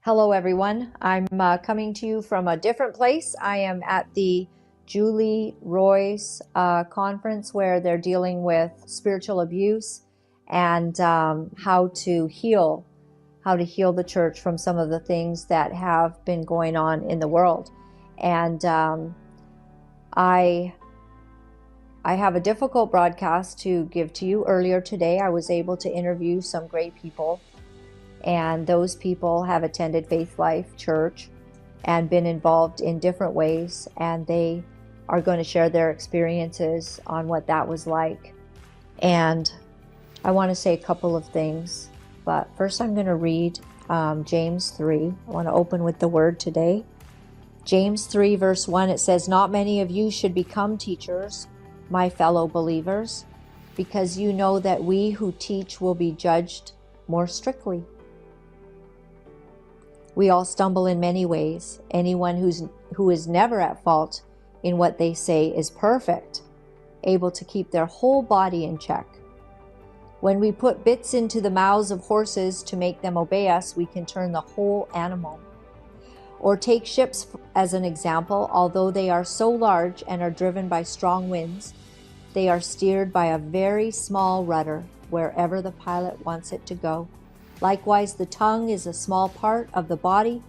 Hello, everyone. I'm coming to you from a different place. I am at the Julie Roy's conference where they're dealing with spiritual abuse and how to heal the church from some of the things that have been going on in the world. And I have a difficult broadcast to give to you. Earlier today, I was able to interview some great people, and those people have attended Faith Life Church and been involved in different ways, and they are going to share their experiences on what that was like. And I want to say a couple of things, but first I'm going to read James 3. I want to open with the word today. James 3 verse 1, it says, "Not many of you should become teachers, my fellow believers, because you know that we who teach will be judged more strictly. We all stumble in many ways. Anyone who is never at fault in what they say is perfect, able to keep their whole body in check. When we put bits into the mouths of horses to make them obey us, we can turn the whole animal. Or take ships as an example. Although they are so large and are driven by strong winds, they are steered by a very small rudder wherever the pilot wants it to go. Likewise, the tongue is a small part of the body,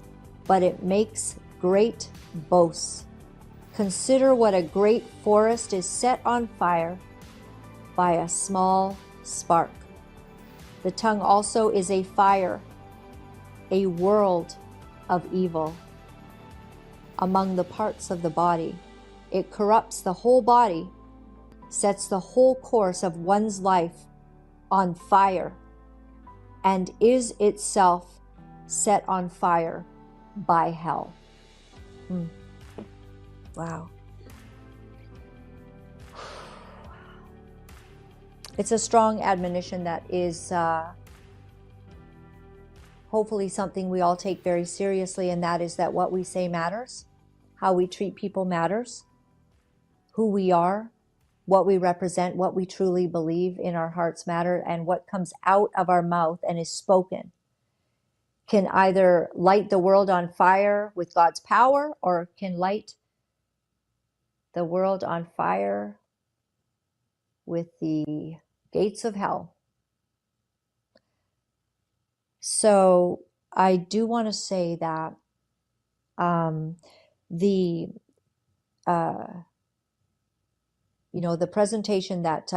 but it makes great boasts. Consider what a great forest is set on fire by a small spark. The tongue also is a fire, a world of evil among the parts of the body. It corrupts the whole body, sets the whole course of one's life on fire, and is itself set on fire by hell." Wow. It's a strong admonition that is hopefully something we all take very seriously, and that is that what we say matters, how we treat people matters, who we are, what we represent, what we truly believe in our hearts matter, and what comes out of our mouth and is spoken can either light the world on fire with God's power, or can light the world on fire with the gates of hell. So I do want to say that the presentation that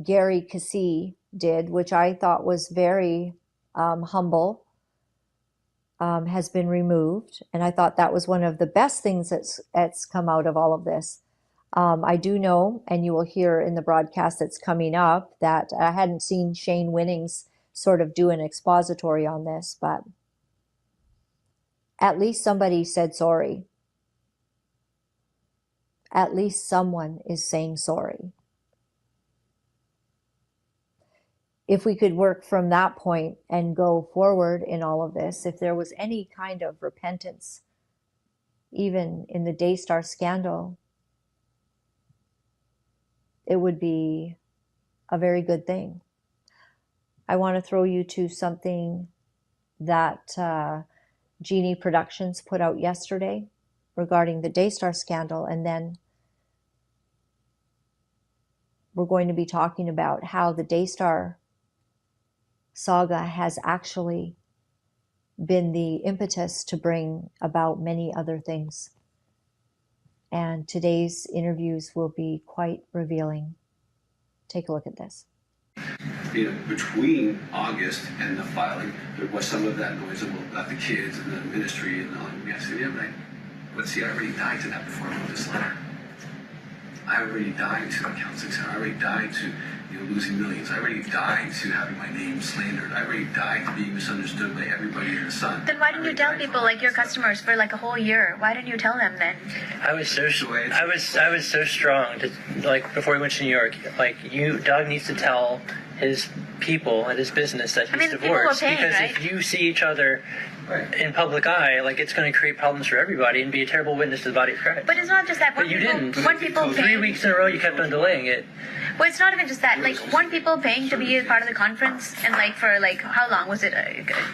Gary Cassie did, which I thought was very humble, has been removed. And I thought that was one of the best things that's come out of all of this. I do know, and you will hear in the broadcast that's coming up, that I hadn't seen Shane Winnings sort of do an expository on this, but at least somebody said sorry. At least someone is saying sorry. If we could work from that point and go forward in all of this, if there was any kind of repentance, even in the Daystar scandal, it would be a very good thing. I want to throw you to something that Genie Productions put out yesterday regarding the Daystar scandal, and then we're going to be talking about how the Daystar saga has actually been the impetus to bring about many other things. And today's interviews will be quite revealing. Take a look at this. Between August and the filing, there was some of that noise about the kids and the ministry and all. But see, I already died to that before I wrote this letter. I already died to the counseling center. I already died to losing millions. I already died to having my name slandered. I already died to being misunderstood by everybody in the sun. Then why didn't you tell people, like your customers, for like a whole year? Why didn't you tell them then? I was so strong to, like, before we went to New York. Like, Doug needs to tell his people at his business that he's divorced, paying, because right? if you see each other in public eye, like, it's going to create problems for everybody and be a terrible witness to the body of Christ. But it's not just that. But you didn't. When people 3 weeks in a row, you kept on delaying it. Well, it's not even just that. Like, weren't people paying to be a part of the conference? And like for like how long was it?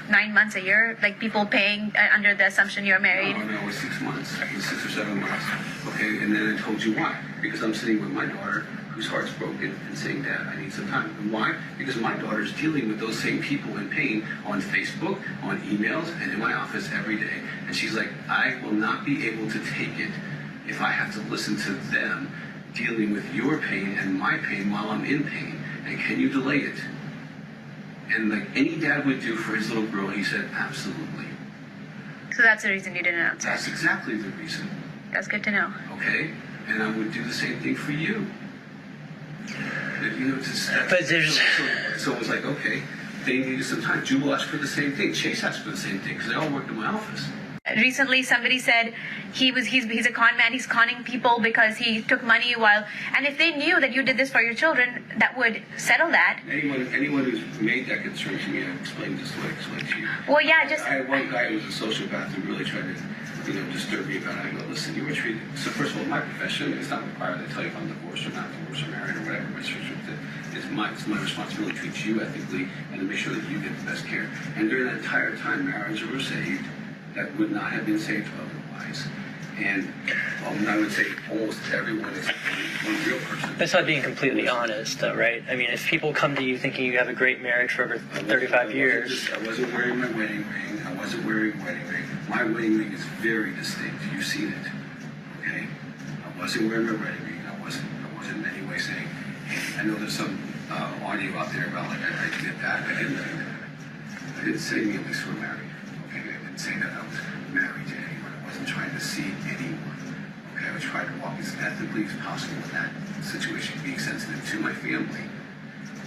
9 months, a year? Like people paying under the assumption you're married? No, it was 6 months. It was 6 or 7 months. Okay, and then I told you why. Because I'm sitting with my daughter, whose heart's broken, and saying, Dad, I need some time. And why? Because my daughter's dealing with those same people in pain on Facebook, on emails, and in my office every day. And she's like, I will not be able to take it if I have to listen to them dealing with your pain and my pain while I'm in pain. And can you delay it? And like any dad would do for his little girl, he said, absolutely. So that's the reason you didn't answer. That's exactly the reason. That's good to know. Okay? And I would do the same thing for you. You know, but there's... So it was like, okay, they needed some time. Jubal asked for the same thing. Chase asked for the same thing because they all worked in my office. Recently, somebody said he's a con man. He's conning people because he took money while. And if they knew that you did this for your children, that would settle that. Anyone who's made that concern to me, I've explained this way, explained to you. Well, yeah, just. I had one guy who was a sociopath who really tried to, disturb me about it. I go, listen, you were treated. So first of all, my profession is not required to tell you if I'm divorced or not divorced or married or whatever. It's my responsibility to treat you ethically and to make sure that you get the best care. And during that entire time, marriages were saved that would not have been saved otherwise. And I would say almost everyone is one real person. That's not being completely honest, though, right? I mean, if people come to you thinking you have a great marriage for over 35 years... I wasn't wearing my wedding ring. I wasn't wearing a wedding ring. My wedding ring is very distinct. You've seen it, okay? I wasn't wearing my wedding ring. I wasn't in any way saying, hey, I know there's some audio out there about, like, I did that. I didn't do that. I didn't say me and Lisa were married. I didn't say that I was married to anyone. I wasn't trying to see anyone. Okay, I was trying to walk as ethically as possible in that situation, being sensitive to my family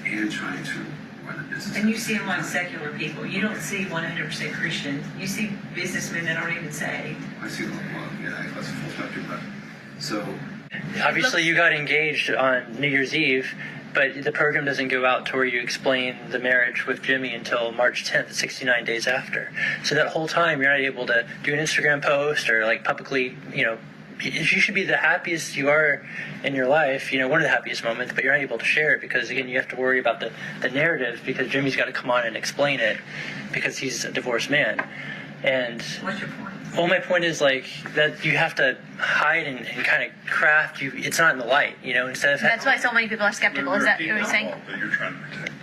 and trying to run a business. And you see them like secular people. You don't see 100% Christian. You see businessmen that aren't even saved. I see them, well, yeah, that's a full spectrum, but so. Obviously, you got engaged on New Year's Eve, but the program doesn't go out to where you explain the marriage with Jimmy until March 10th, 69 days after. So that whole time, you're not able to do an Instagram post or like publicly, you should be the happiest you are in your life, one of the happiest moments, but you're not able to share it because, again, you have to worry about the narrative because Jimmy's got to come on and explain it because he's a divorced man. And what's your point? Well, my point is like that you have to hide and kind of craft. It's not in the light, instead of... That's why so many people are skeptical. Is that what you're saying? That you're trying to protect.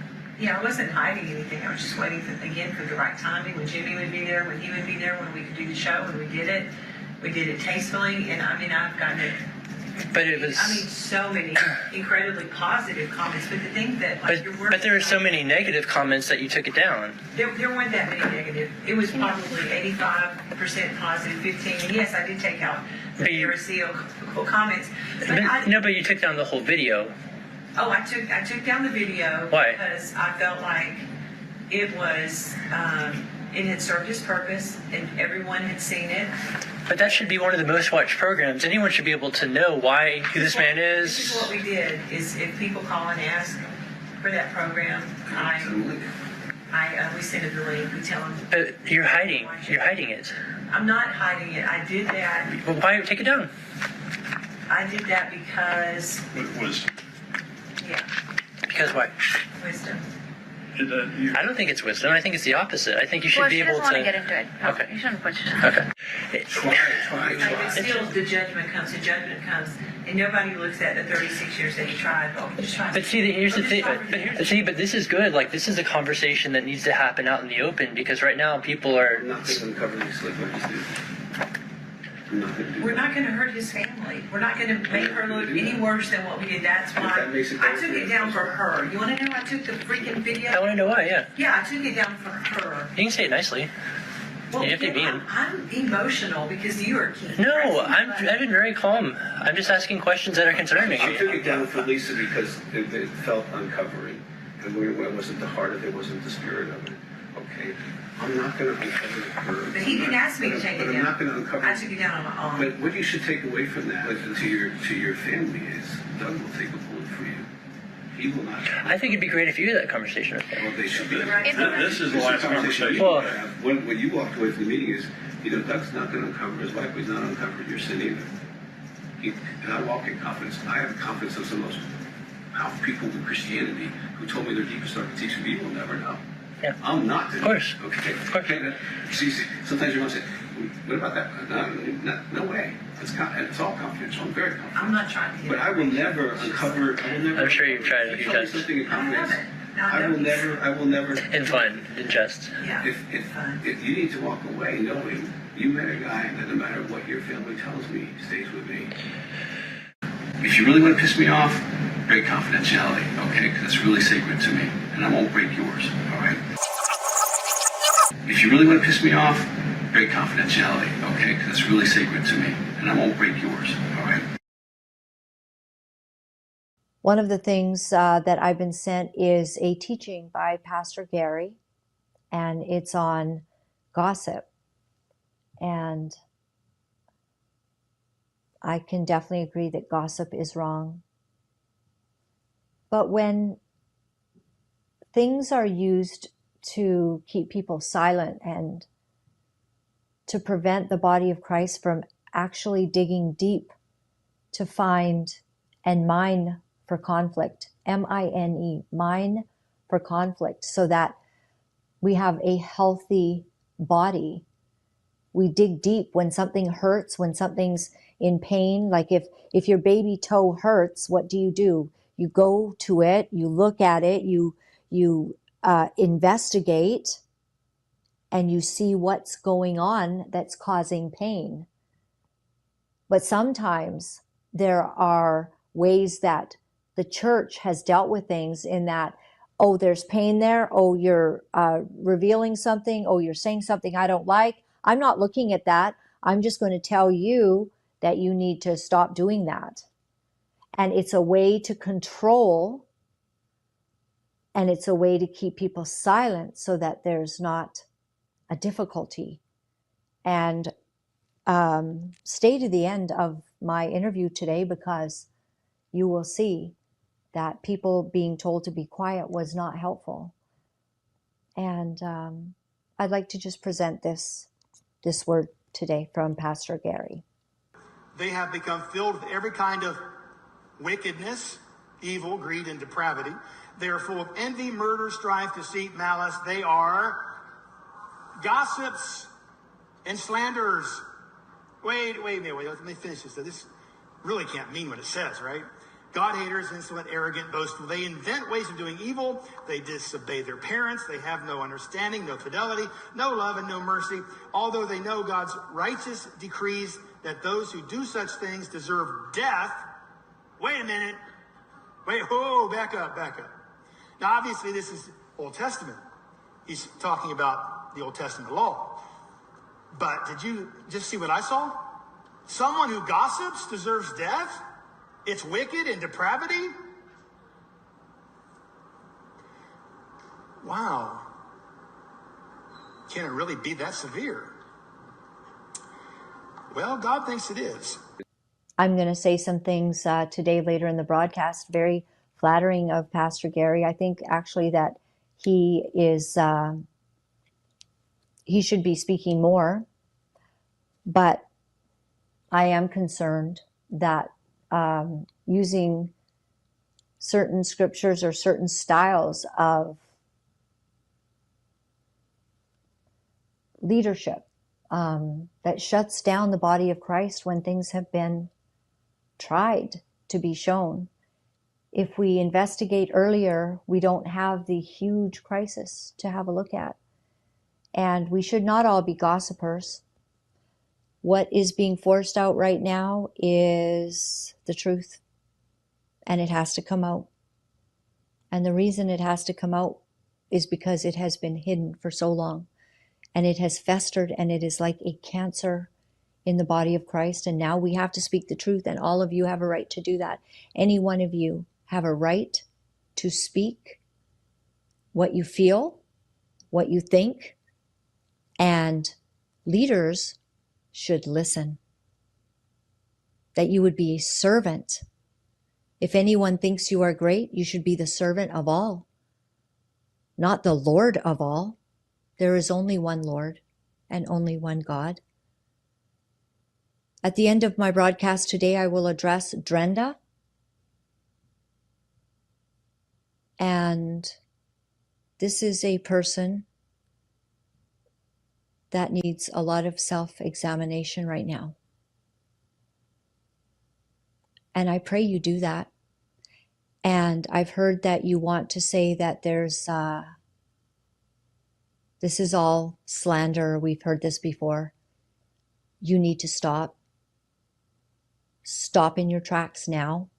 Yeah, I wasn't hiding anything. I was just waiting for the right timing, when Jimmy would be there, when he would be there, when we could do the show, when we did it. We did it tastefully, and I've gotten it. But it was... so many incredibly positive comments, but the thing that... But there were so many negative comments that you took it down. There weren't that many negative. It was probably 85% positive, 15. And yes, I did take out the heresical comments. But you took down the whole video. Oh, I took down the video. Why? Because I felt like it was... it had served its purpose, and everyone had seen it. But that should be one of the most watched programs. Anyone should be able to know who this man is. This is what we did, is if people call and ask for that program, we send them the link, we tell them. But you're hiding it. I'm not hiding it. I did that. Well, why take it down? I did that because... Wisdom. Yeah. Because why? Wisdom. I don't think it's wisdom. I think it's the opposite. I think you should be able to... Well, she doesn't want to get into it. No, Okay. You shouldn't push it. Okay. Try. But still, the judgment comes, and nobody looks at the 36 years that he tried. Oh, just try. But see, here's the thing. But this is good. Like, this is a conversation that needs to happen out in the open because right now people are... I'm not going to cover these like what he's doing. We're not going to hurt his family. We're not going to make her look any worse than what we did. That's why I took it down for her. You want to know I took the freaking video? I want to know why, yeah. Yeah, I took it down for her. You can say it nicely. Well, you have to be mean. I'm emotional because you are keeping... No, I've been very calm. I'm just asking questions that are concerning I me. took it down for Lisa because it felt uncovering. And it wasn't the heart of it, wasn't the spirit of it. Okay. I'm not going to uncover her. But he didn't ask me to take it down. I'm not going to uncover. I took it down on my own. But what you should take away from that to your family is Doug will take a bullet for you. He will not. I think it'd be great if you had that conversation with him. Well, they should be. This is the last conversation. Well, when you walked away from the meeting is, Doug's not going to uncover his wife, but he's not uncovered your sin either. And I walk in confidence. I have confidence of some most how people with Christianity who told me their deepest dark teaching me will never know. Yeah. I'm not the Of course. Okay. Of course. See, sometimes you want to say, what about that? No way. It's all confidential. I'm very confidential. I'm not trying to. But I will never uncover. I'm sure you've tried a few times. Something in confidence. I will never. In fun, in jest. Yeah. If you need to walk away knowing you met a guy that no matter what your family tells me stays with me. If you really want to piss me off, break confidentiality, okay? Because it's really sacred to me, and I won't break yours, all right? If you really want to piss me off, break confidentiality, okay? Because it's really sacred to me, and I won't break yours, all right? One of the things that I've been sent is a teaching by Pastor Gary, and it's on gossip. And I can definitely agree that gossip is wrong. But when things are used to keep people silent and to prevent the body of Christ from actually digging deep to find and mine for conflict, M-I-N-E, mine for conflict, so that we have a healthy body. We dig deep when something hurts, when something's in pain. Like if your baby toe hurts, what do? You go to it, you look at it, you investigate, and you see what's going on that's causing pain. But sometimes there are ways that the church has dealt with things in that, oh, there's pain there. Oh, you're revealing something. Oh, you're saying something I don't like. I'm not looking at that. I'm just going to tell you that you need to stop doing that. And it's a way to control, and it's a way to keep people silent so that there's not a difficulty. And stay to the end of my interview today, because you will see that people being told to be quiet was not helpful. And I'd like to just present this word today from Pastor Gary. They have become filled with every kind of wickedness, evil, greed, and depravity. They are full of envy, murder, strife, deceit, malice. They are gossips and slanderers. Wait, let me finish this. So this really can't mean what it says, right? God haters, insolent, arrogant, boastful. They invent ways of doing evil. They disobey their parents. They have no understanding, no fidelity, no love, and no mercy. Although they know God's righteous decrees that those who do such things deserve death. Wait a minute. Back up. Now, obviously, this is Old Testament. He's talking about the Old Testament law. But did you just see what I saw? Someone who gossips deserves death? It's wicked and depravity? Wow. Can it really be that severe? Well, God thinks it is. I'm going to say some things today later in the broadcast, very flattering of Pastor Gary. I think actually that he should be speaking more, but I am concerned that using certain scriptures or certain styles of leadership that shuts down the body of Christ when things have been tried to be shown. If we investigate earlier, we don't have the huge crisis to have a look at. And we should not all be gossipers. What is being forced out right now is the truth, and it has to come out. And the reason it has to come out is because it has been hidden for so long, and it has festered, and it is like a cancer in the body of Christ. And now we have to speak the truth, and all of you have a right to do that. Any one of you have a right to speak what you feel, what you think, and leaders should listen. That you would be a servant. If anyone thinks you are great, you should be the servant of all, not the Lord of all. There is only one Lord and only one God. At the end of my broadcast today, I will address Drenda. And this is a person that needs a lot of self-examination right now. And I pray you do that. And I've heard that you want to say that there's, this is all slander. We've heard this before. You need to stop. Stop in your tracks now.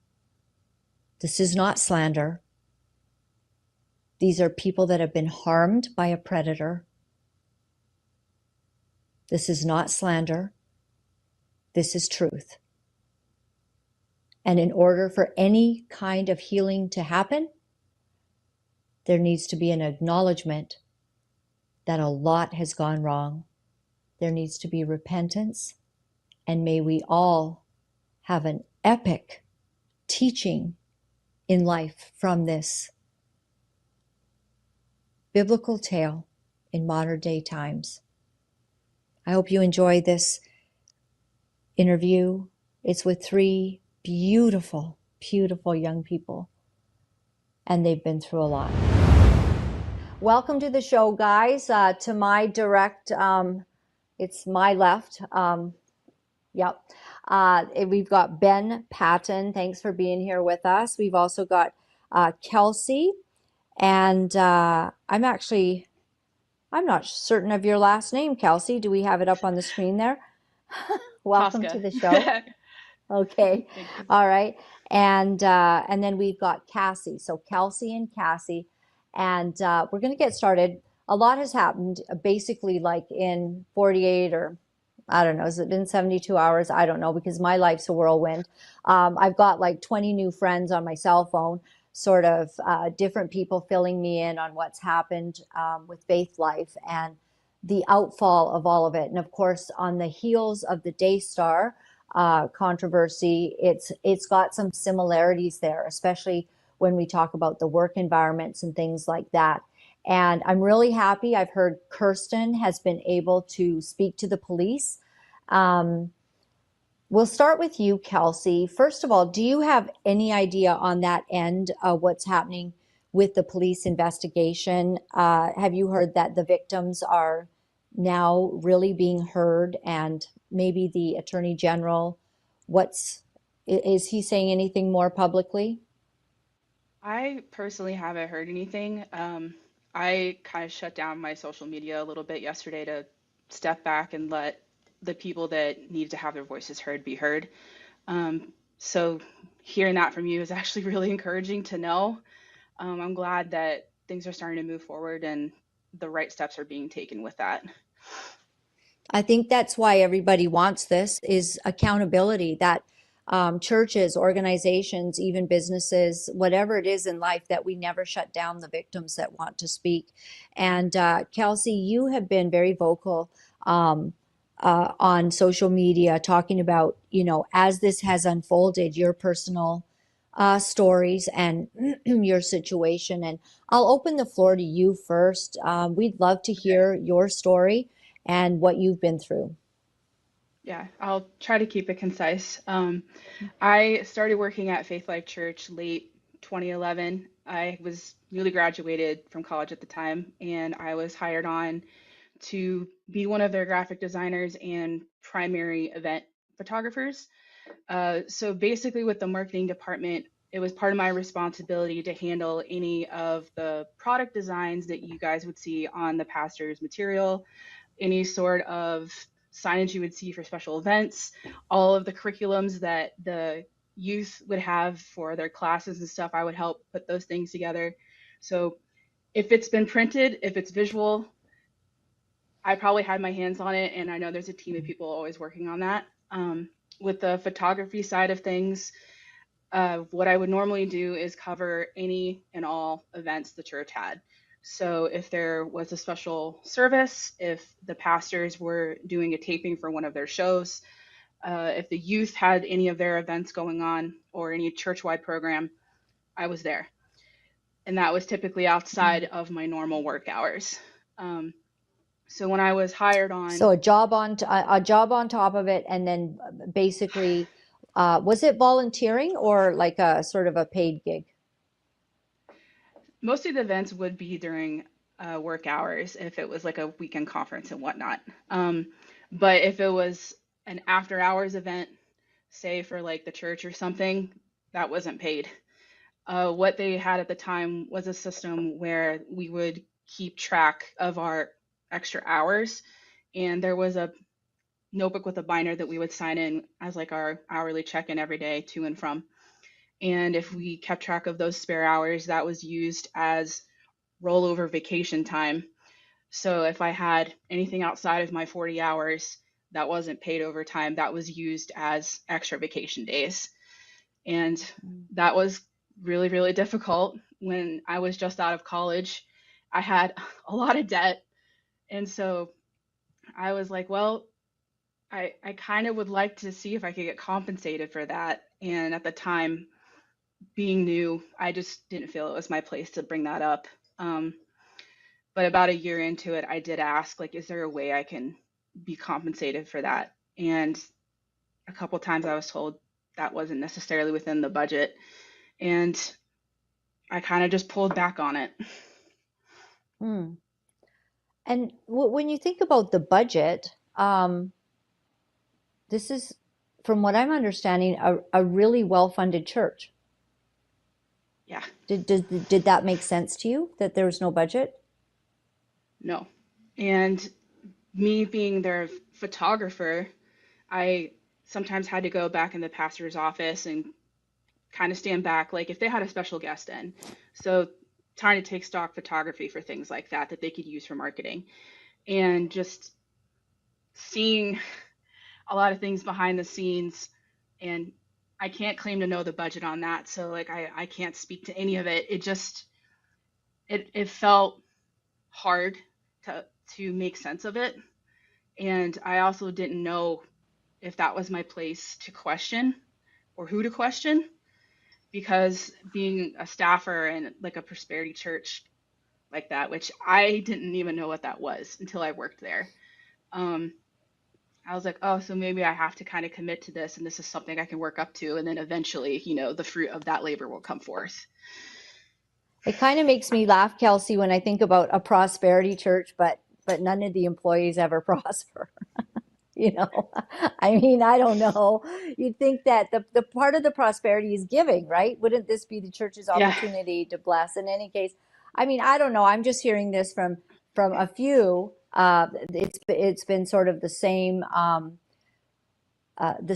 This is not slander. These are people that have been harmed by a predator. This is not slander. This is truth. And in order for any kind of healing to happen, there needs to be an acknowledgement that a lot has gone wrong. There needs to be repentance, and may we all have an epic teaching in life from this biblical tale in modern day times. I hope you enjoy this interview. It's with 3 beautiful, beautiful young people, and they've been through a lot. Welcome to the show, guys. To my direct, it's my left. Yep. We've got Ben Patton. Thanks for being here with us. We've also got Kelsey, and I'm not certain of your last name, Kelsey. Do we have it up on the screen there? Welcome Tosca. to the show. Okay. All right. And then we've got Cassie. So Kelsey and Cassie. And we're going to get started. A lot has happened basically like in 48 or I don't know, has it been 72 hours? I don't know, because my life's a whirlwind. I've got like 20 new friends on my cell phone, sort of different people filling me in on what's happened with Faith Life and the outfall of all of it. And of course, on the heels of the Daystar controversy, it's got some similarities there, especially when we talk about the work environments and things like that. And I'm really happy. I've heard Kirsten has been able to speak to the police. We'll start with you, Kelsey. First of all, do you have any idea on that end of what's happening with the police investigation? Have you heard that the victims are now really being heard, and maybe the Attorney General, is he saying anything more publicly? I personally haven't heard anything. I kind of shut down my social media a little bit yesterday to step back and let the people that need to have their voices heard be heard. So hearing that from you is actually really encouraging to know. I'm glad that things are starting to move forward and the right steps are being taken with that. I think that's why everybody wants this, is accountability, that churches, organizations, even businesses, whatever it is in life, that we never shut down the victims that want to speak. And Kelsey, you have been very vocal on social media, talking about, as this has unfolded, your personal stories and your situation. And I'll open the floor to you first. We'd love to hear your story and what you've been through. Yeah, I'll try to keep it concise. I started working at Faith Life Church late 2011. I was newly graduated from college at the time, and I was hired on to be one of their graphic designers and primary event photographers. So basically with the marketing department, it was part of my responsibility to handle any of the product designs that you guys would see on the pastor's material, any sort of signage you would see for special events, all of the curriculums that the youth would have for their classes and stuff. I would help put those things together. So if it's been printed, if it's visual, I probably had my hands on it, and I know there's a team of people always working on that. With the photography side of things, what I would normally do is cover any and all events the church had. So if there was a special service, if the pastors were doing a taping for one of their shows, if the youth had any of their events going on or any church-wide program, I was there. And that was typically outside of my normal work hours. So when I was hired on, so a job on top of it, and then basically, was it volunteering or like a sort of a paid gig? most of the events would be during work hours if it was like a weekend conference and whatnot. But if it was an after hours event, say for like the church or something, that wasn't paid. What they had at the time was a system where we would keep track of our extra hours, and there was a notebook with a binder that we would sign in as like our hourly check-in every day to and from. And if we kept track of those spare hours, that was used as rollover vacation time. So if I had anything outside of my 40 hours that wasn't paid overtime, that was used as extra vacation days. And that was really, really difficult when I was just out of college. I had a lot of debt. And so I was like, well, I kind of would like to see if I could get compensated for that. And at the time, being new, I just didn't feel it was my place to bring that up. But about a year into it, I did ask, like, is there a way I can be compensated for that? And a couple times I was told that wasn't necessarily within the budget. And I kind of just pulled back on it. And when you think about the budget, this is, from what I'm understanding, a really well-funded church. Yeah. Did that make sense to you, that there was no budget? No. And me being their photographer, I sometimes had to go back in the pastor's office and kind of stand back, like if they had a special guest in. So trying to take stock photography for things like that they could use for marketing. And just seeing a lot of things behind the scenes, and I can't claim to know the budget on that, so like I can't speak to any of it. It just it felt hard to make sense of it, and I also didn't know if that was my place to question or who to question, because being a staffer in like a prosperity church like that, which I didn't even know what that was until I worked there. I was like, oh, so maybe I have to kind of commit to this, and this is something I can work up to, and then eventually, the fruit of that labor will come forth. It kind of makes me laugh, Kelsey, when I think about a prosperity church, but none of the employees ever prosper. I mean, I don't know. You'd think that the part of the prosperity is giving, right? Wouldn't this be the church's opportunity to bless? In any case, I mean, I don't know. I'm just hearing this from a few. It's been sort of the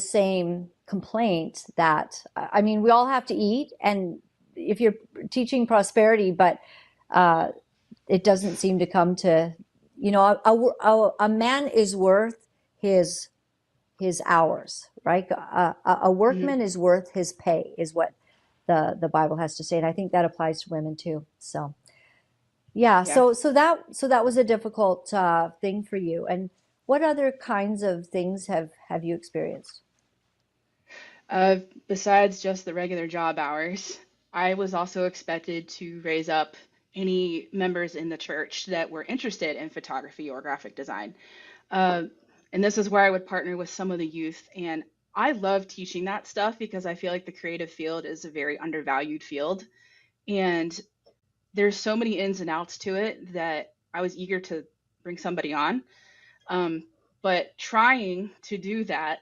same complaint that, I mean, we all have to eat, and if you're teaching prosperity, but it doesn't seem to come to, a man is worth his hours, right? A workman is worth his pay, is what the Bible has to say, and I think that applies to women too. So, yeah. So that was a difficult thing for you. And what other kinds of things have you experienced? Besides just the regular job hours, I was also expected to raise up any members in the church that were interested in photography or graphic design. And this is where I would partner with some of the youth. And I love teaching that stuff because I feel like the creative field is a very undervalued field. And there's so many ins and outs to it that I was eager to bring somebody on. But trying to do that,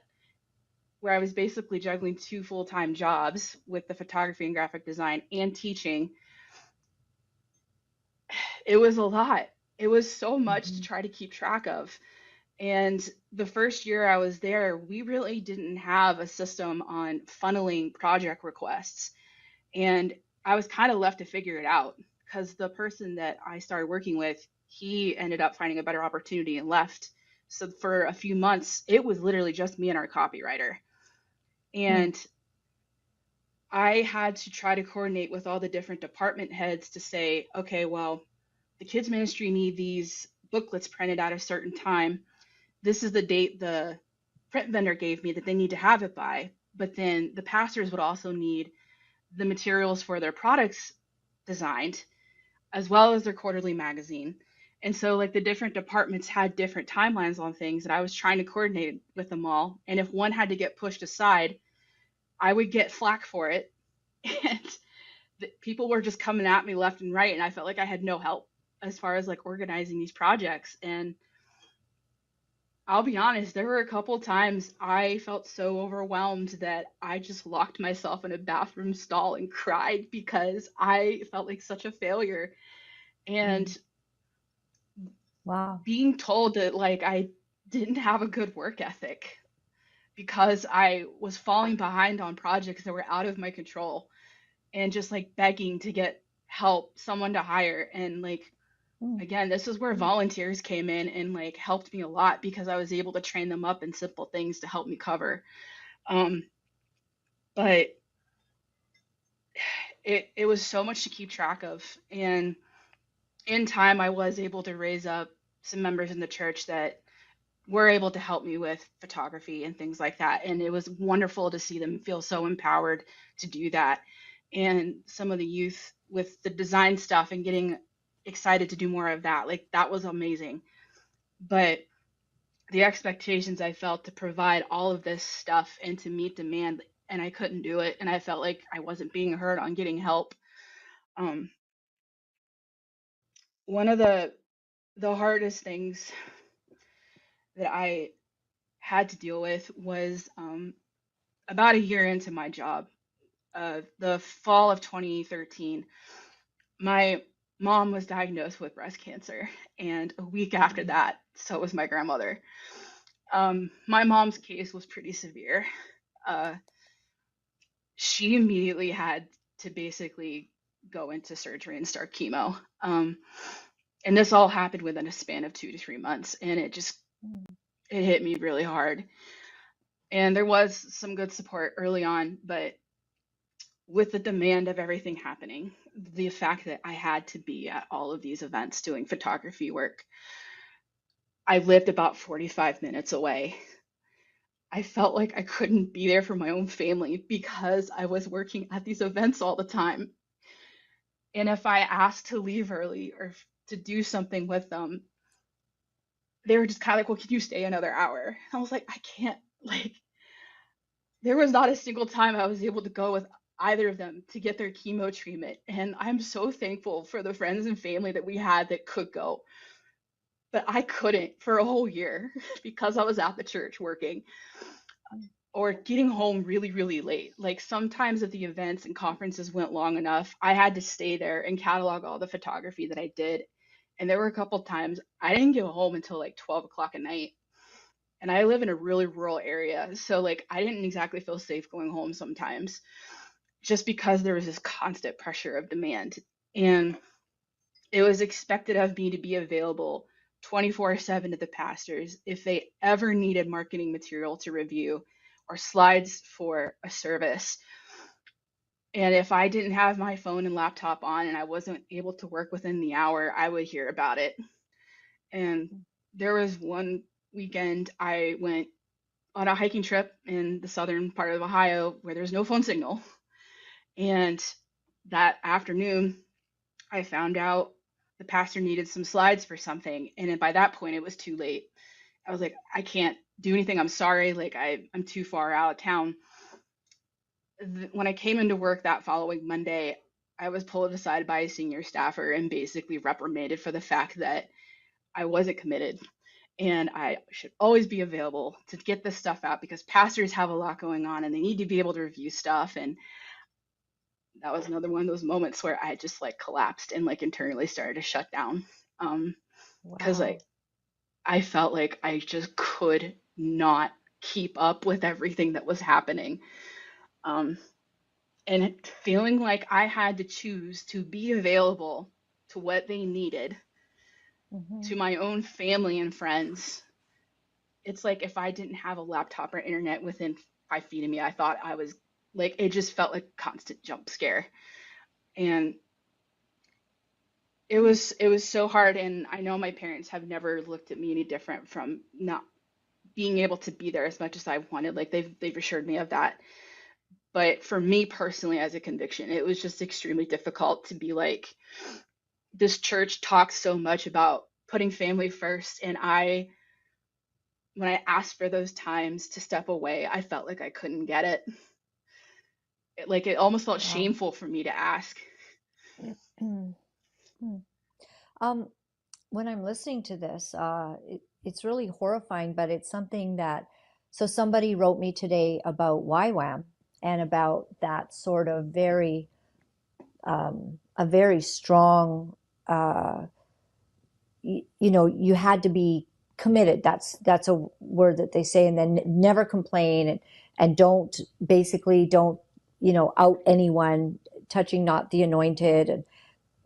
where I was basically juggling 2 full-time jobs with the photography and graphic design and teaching, it was a lot. It was so much to try to keep track of. And the first year I was there, we really didn't have a system on funneling project requests. And I was kind of left to figure it out, because the person that I started working with, he ended up finding a better opportunity and left. So for a few months, it was literally just me and our copywriter. And I had to try to coordinate with all the different department heads to say, okay, well, the kids ministry need these booklets printed at a certain time. This is the date the print vendor gave me that they need to have it by. But then the pastors would also need the materials for their products designed, as well as their quarterly magazine. And so like the different departments had different timelines on things, and I was trying to coordinate with them all. And if one had to get pushed aside, I would get flack for it. And people were just coming at me left and right, and I felt like I had no help as far as like organizing these projects. And I'll be honest, there were a couple times I felt so overwhelmed that I just locked myself in a bathroom stall and cried because I felt like such a failure. And Wow. being told that like I didn't have a good work ethic because I was falling behind on projects that were out of my control, and just like begging to get help, someone to hire. And like, again, this is where volunteers came in and like helped me a lot because I was able to train them up in simple things to help me cover. But it was so much to keep track of. And in time, I was able to raise up some members in the church that were able to help me with photography and things like that. And it was wonderful to see them feel so empowered to do that. And some of the youth with the design stuff and getting excited to do more of that, like that was amazing. But the expectations I felt to provide all of this stuff and to meet demand, and I couldn't do it. And I felt like I wasn't being heard on getting help. One of the hardest things that I had to deal with was about a year into my job, the fall of 2013. My mom was diagnosed with breast cancer, and a week after that, so was my grandmother. My mom's case was pretty severe. She immediately had to basically go into surgery and start chemo. And this all happened within a span of 2 to 3 months, and it hit me really hard. And there was some good support early on, but with the demand of everything happening, the fact that I had to be at all of these events doing photography work, I lived about 45 minutes away. I felt like I couldn't be there for my own family because I was working at these events all the time. And if I asked to leave early or to do something with them, they were just kind of like, well, can you stay another hour? I was like, I can't. Like, there was not a single time I was able to go with either of them to get their chemo treatment. And I'm so thankful for the friends and family that we had that could go. But I couldn't for a whole year because I was at the church working or getting home really, really late. Like sometimes if the events and conferences went long enough, I had to stay there and catalog all the photography that I did. And there were a couple times I didn't get home until like 12 o'clock at night. And I live in a really rural area. So like I didn't exactly feel safe going home sometimes just because there was this constant pressure of demand. And it was expected of me to be available 24/7 to the pastors if they ever needed marketing material to review or slides for a service. And if I didn't have my phone and laptop on and I wasn't able to work within the hour, I would hear about it. And there was one weekend I went on a hiking trip in the southern part of Ohio where there's no phone signal. And that afternoon, I found out the pastor needed some slides for something. And by that point, it was too late. I was like, I can't do anything. I'm sorry. Like, I'm too far out of town. When I came into work that following Monday, I was pulled aside by a senior staffer and basically reprimanded for the fact that I wasn't committed and I should always be available to get this stuff out because pastors have a lot going on and they need to be able to review stuff. And that was another one of those moments where I just like collapsed and like internally started to shut down. Because like I felt like I just could not keep up with everything that was happening. And feeling like I had to choose to be available to what they needed, to my own family and friends. It's like if I didn't have a laptop or internet within 5 feet of me, I thought I was like, it just felt like a constant jump scare. And it was so hard. And I know my parents have never looked at me any different from not being able to be there as much as I wanted. Like they've assured me of that. But for me personally, as a conviction, it was just extremely difficult to be like, this church talks so much about putting family first. And when I asked for those times to step away, I felt like I couldn't get it. like it almost felt Wow. shameful for me to ask. Hmm. Um, when I'm listening to this, it's really horrifying, but it's something that, so somebody wrote me today about YWAM and about that sort of a very strong, uh, you had to be committed. That's a word that they say, and then never complain, and don't, out anyone, touching not the anointed,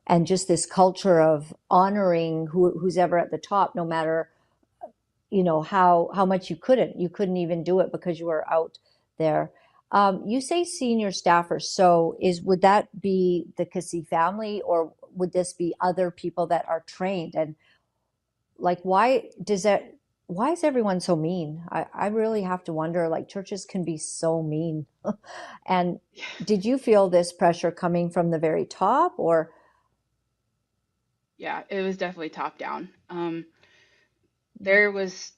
and just this culture of honoring who's ever at the top, no matter how much you couldn't even do it because you were out there. You say senior staffers, so would that be the Cassie family, or would this be other people that are trained? And like, why is everyone so mean? I really have to wonder, like, churches can be so mean. And did you feel this pressure coming from the very top, or? Yeah, it was definitely top down. There was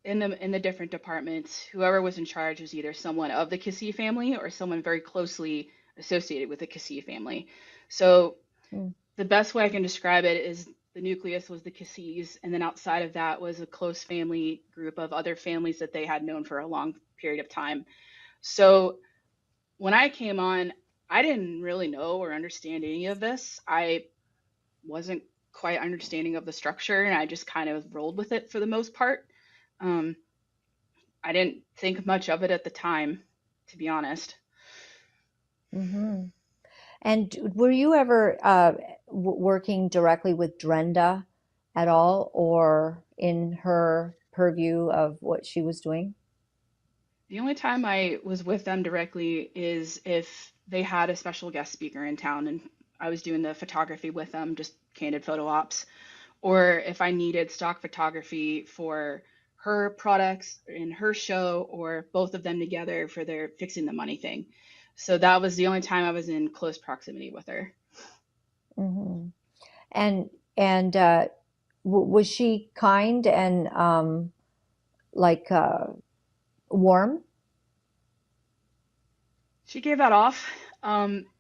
in the different departments, whoever was in charge was either someone of the Cassie family or someone very closely associated with the Cassie family. So Mm, the best way I can describe it is the nucleus was the Cassies, and then outside of that was a close family group of other families that they had known for a long period of time. So when I came on, I didn't really know or understand any of this. I wasn't quite understanding of the structure, and I just kind of rolled with it for the most part. Um, I didn't think much of it at the time, to be honest. hmm And were you ever working directly with Drenda at all, or in her purview of what she was doing? The only time I was with them directly is if they had a special guest speaker in town and I was doing the photography with them, just candid photo ops, or if I needed stock photography for her products in her show or both of them together for their fixing the money thing. So that was the only time I was in close proximity with her. hmm And and was she kind and like warm? She gave that off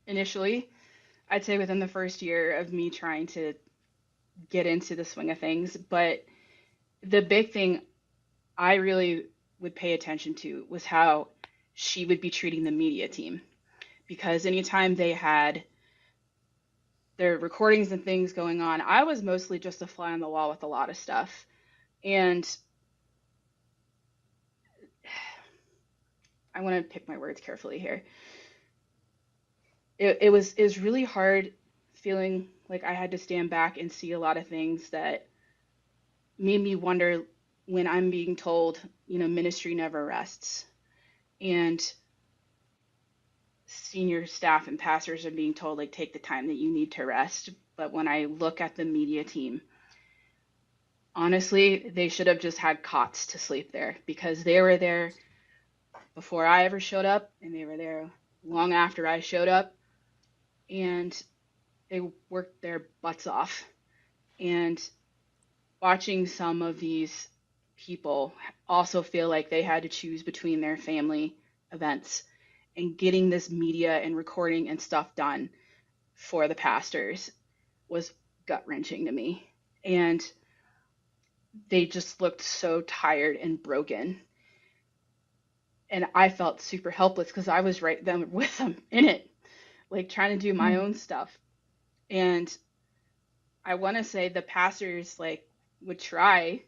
initially. I'd say within the first year of me trying to get into the swing of things. But the big thing I really would pay attention to was how she would be treating the media team. Because anytime they had their recordings and things going on, I was mostly just a fly on the wall with a lot of stuff. And I want to pick my words carefully here. It was really hard feeling like I had to stand back and see a lot of things that made me wonder when I'm being told, ministry never rests. And senior staff and pastors are being told, like, take the time that you need to rest. But when I look at the media team, honestly, they should have just had cots to sleep there because they were there before I ever showed up and they were there long after I showed up and they worked their butts off. And watching some of these people also feel like they had to choose between their family events and getting this media and recording and stuff done for the pastors was gut wrenching to me. And they just looked so tired and broken. And I felt super helpless because I was right then with them in it, like trying to do my Mm, own stuff. And I want to say the pastors like would try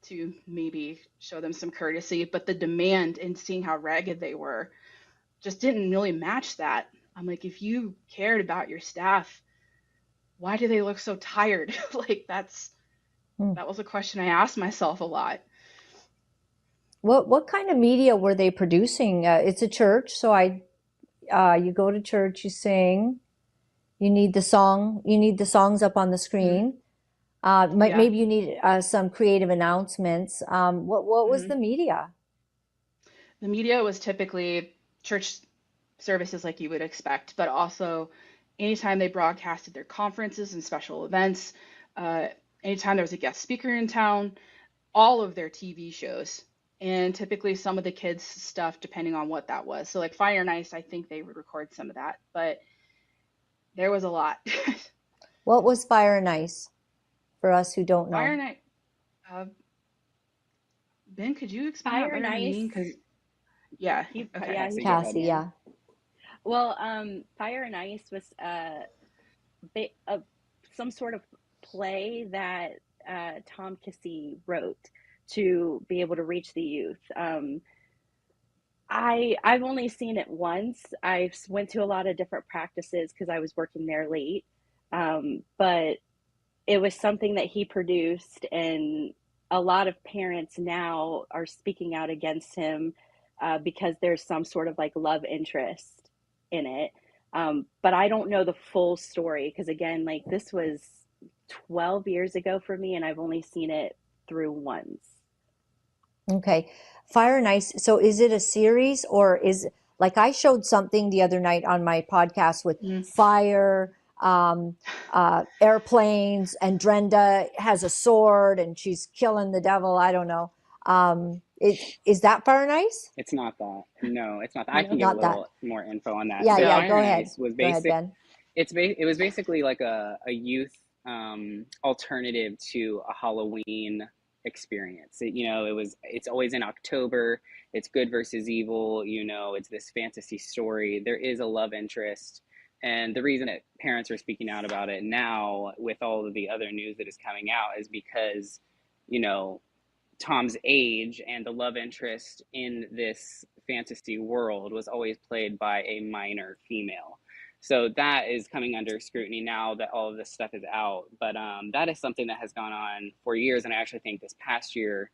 to maybe show them some courtesy, but the demand and seeing how ragged they were just didn't really match that. I'm like, if you cared about your staff, why do they look so tired? Like mm. that was a question I asked myself a lot. What kind of media were they producing? It's a church, so you go to church, you sing, you need the songs up on the Hmm. screen. Yeah. Maybe you need some creative announcements. What was Hmm. the media? The media was typically church services like you would expect, but also anytime they broadcasted their conferences and special events, uh, anytime there was a guest speaker in town, all of their TV shows and typically some of the kids' stuff, depending on what that was. So like Fire and Ice, I think they would record some of that, but there was a lot. What was Fire and Ice for us who don't Fire know? and Ice. Ben, could you explain that Fire and better than me? Ice. Because yeah, He, okay. yeah, he Cassie, did. yeah. Well, Fire and Ice was some sort of play that Tom Kissy wrote to be able to reach the youth. I've only seen it once. I went to a lot of different practices because I was working there late, but it was something that he produced, and a lot of parents now are speaking out against him because there's some sort of like love interest in it. But I don't know the full story because, again, like this was 12 years ago for me, and I've only seen it through once. Okay. Fire and Ice. So is it a series, or is like I showed something the other night on my podcast with fire, airplanes, and Drenda has a sword and she's killing the devil. I don't know. Is that Fire and Ice? It's not that. No, it's not that. I can give Not a that. little more info on that. Yeah, So yeah. Fire Go and ahead. Ice was Go ahead, Ben. it was basically like a youth alternative to a Halloween experience. It's always in October. It's good versus evil. It's this fantasy story. There is a love interest. And the reason that parents are speaking out about it now with all of the other news that is coming out is because, Tom's age and the love interest in this fantasy world was always played by a minor female. So that is coming under scrutiny now that all of this stuff is out. But that is something that has gone on for years. And I actually think this past year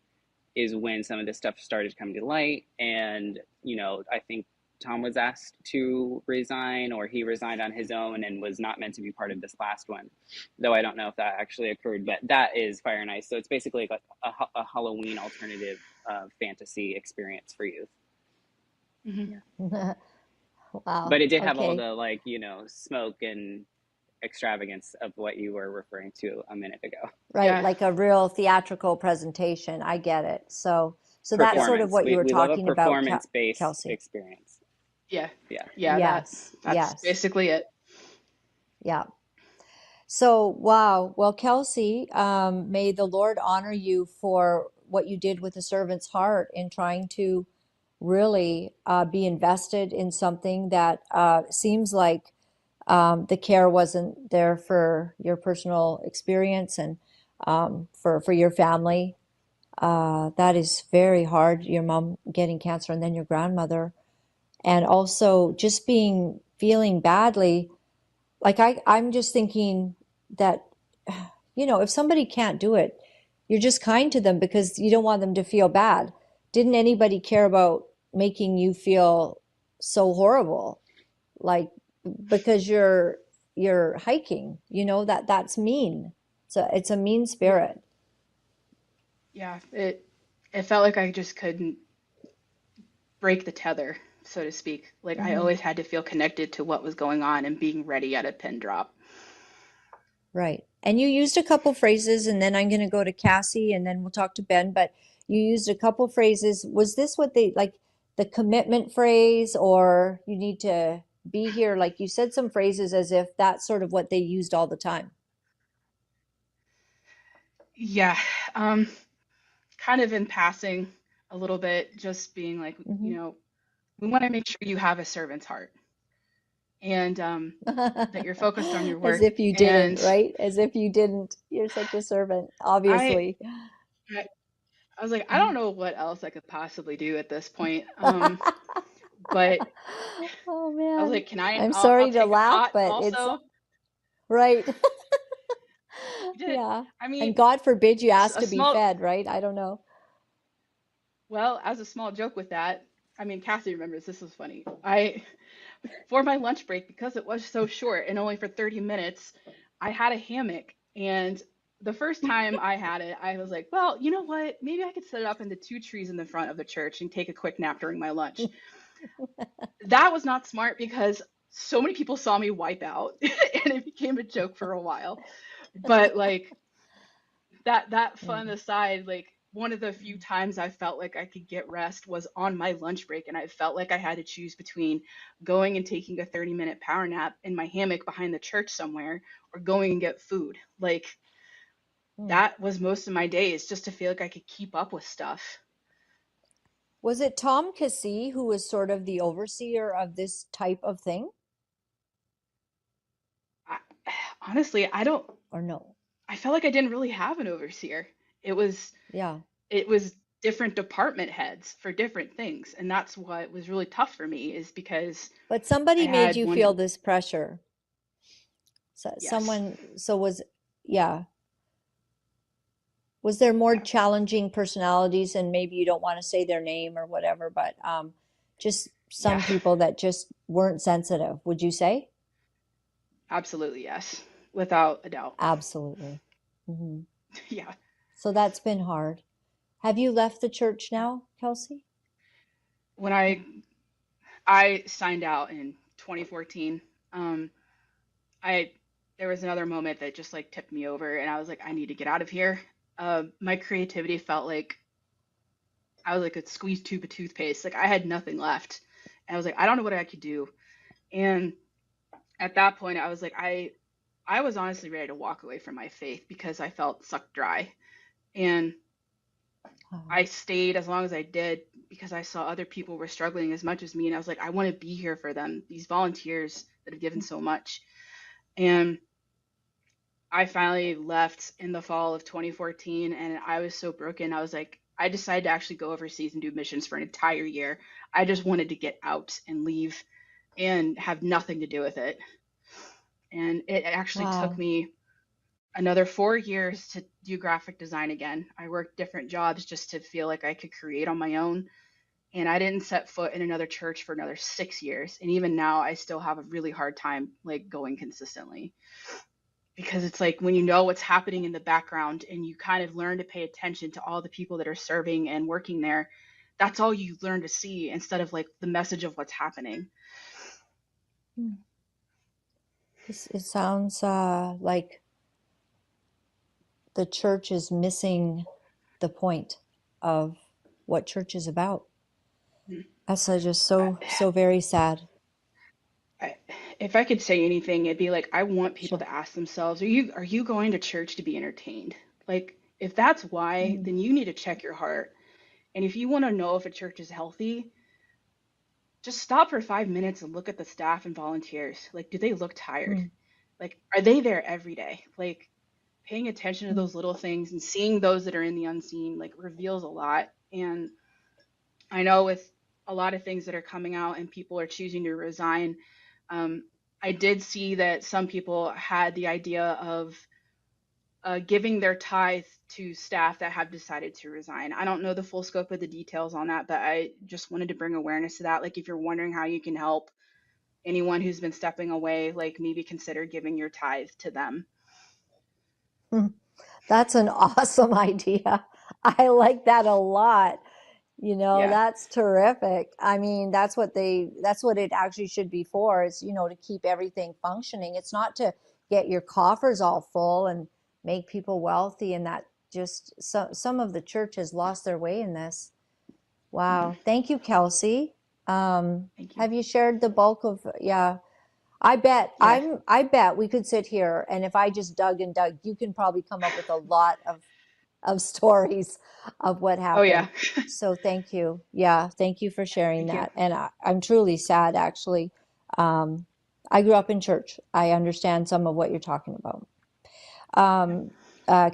is when some of this stuff started coming to light. And, I think Tom was asked to resign, or he resigned on his own and was not meant to be part of this last one, though I don't know if that actually occurred, but that is Fire and Ice. So it's basically like a Halloween alternative fantasy experience for youth. Wow. But it did have all Okay. the smoke and extravagance of what you were referring to a minute ago. Right, Yeah. like a real theatrical presentation. I get it. So that's sort of Performance. what you were We love a talking about, performance-based Kelsey. experience. Yeah. Yeah. Yeah. Yes, That's yes. basically it. Yeah. So, wow. Well, Kelsey, may the Lord honor you for what you did with a servant's heart in trying to really be invested in something that seems like the care wasn't there for your personal experience and for your family. That is very hard. Your mom getting cancer and then your grandmother. And also just feeling badly. Like I'm just thinking that, if somebody can't do it, you're just kind to them because you don't want them to feel bad. Didn't anybody care about making you feel so horrible? Like, because you're hiking, that's mean. So it's a mean spirit. Yeah. It felt like I just couldn't break the tether, so to speak. Like I always had to feel connected to what was going on and being ready at a pin drop. Right. And you used a couple phrases, and then I'm going to go to Cassie, and then we'll talk to Ben. But you used a couple phrases. Was this what they like, the commitment phrase, or you need to be here? Like you said some phrases as if that's sort of what they used all the time. Yeah. Kind of in passing a little bit, just being like, we want to make sure you have a servant's heart and that you're focused on your work. As if you didn't, And right? As if you didn't. You're such a servant, I obviously. I was like, I don't know what else I could possibly do at this point. But Oh I was man. like, I'm I'll sorry to take a laugh, pot but it's also. right. You did. Yeah. I And mean, God forbid you ask a to be small, fed, right? I don't know. well, as a small joke with that, I mean, Cassie remembers this was funny. For my lunch break, because it was so short and only for 30 minutes, I had a hammock. And the first time I had it, I was like, well, you know what? Maybe I could set it up in the 2 trees in the front of the church and take a quick nap during my lunch. That was not smart because so many people saw me wipe out and it became a joke for a while. But like that fun aside, like one of the few times I felt like I could get rest was on my lunch break. And I felt like I had to choose between going and taking a 30-minute power nap in my hammock behind the church somewhere or going and get food. Like that was most of my days, just to feel like I could keep up with stuff. Was it Tom Cassie who was sort of the overseer of this type of thing? Honestly, I don't. Or no? I felt like I didn't really have an overseer. It was different department heads for different things, and that's what was really tough for me, is because But somebody made you feel this pressure. So Yes. Was there more challenging personalities, and maybe you don't want to say their name or whatever, but just some people that just weren't sensitive, would you say? Absolutely, yes. Without a doubt. Absolutely. Mm-hmm. Yeah. So that's been hard. Have you left the church now, Kelsey? When I signed out in 2014, there was another moment that just like tipped me over, and I was like, I need to get out of here. My creativity felt like I was like a squeezed tube of toothpaste. Like I had nothing left. And I was like, I don't know what I could do. And at that point, I was like, I was honestly ready to walk away from my faith because I felt sucked dry. And I stayed as long as I did because I saw other people were struggling as much as me. And I was like, I want to be here for them, these volunteers that have given so much. And I finally left in the fall of 2014, and I was so broken. I was like, I decided to actually go overseas and do missions for an entire year. I just wanted to get out and leave and have nothing to do with it. And it actually took me another 4 years to do graphic design again. I worked different jobs just to feel like I could create on my own. And I didn't set foot in another church for another 6 years. And even now, I still have a really hard time like going consistently. Because it's like when you know what's happening in the background and you kind of learn to pay attention to all the people that are serving and working there, that's all you learn to see instead of like the message of what's happening. It sounds like the church is missing the point of what church is about. That's just so very sad. If I could say anything, it'd be like, I want people to ask themselves, are you going to church to be entertained? Like, if that's why, then you need to check your heart. And if you want to know if a church is healthy, just stop for 5 minutes and look at the staff and volunteers. Like, do they look tired? Like, are they there every day? Like, paying attention to those little things and seeing those that are in the unseen, like, reveals a lot. And I know with a lot of things that are coming out and people are choosing to resign, I did see that some people had the idea of giving their tithe to staff that have decided to resign. I don't know the full scope of the details on that, but I just wanted to bring awareness to that. Like, if you're wondering how you can help anyone who's been stepping away, like maybe consider giving your tithe to them. That's an awesome idea. I like that a lot. That's terrific. I mean, that's what it actually should be for, is, to keep everything functioning. It's not to get your coffers all full and make people wealthy, and that just some of the church has lost their way in this. Wow. Thank you, Kelsey. Thank you. Have you shared the bulk of, I bet we could sit here, and if I just dug and dug, you can probably come up with a lot of stories of what happened. Oh, yeah. So thank you. Yeah, thank you for sharing that. And I'm truly sad, actually. I grew up in church. I understand some of what you're talking about.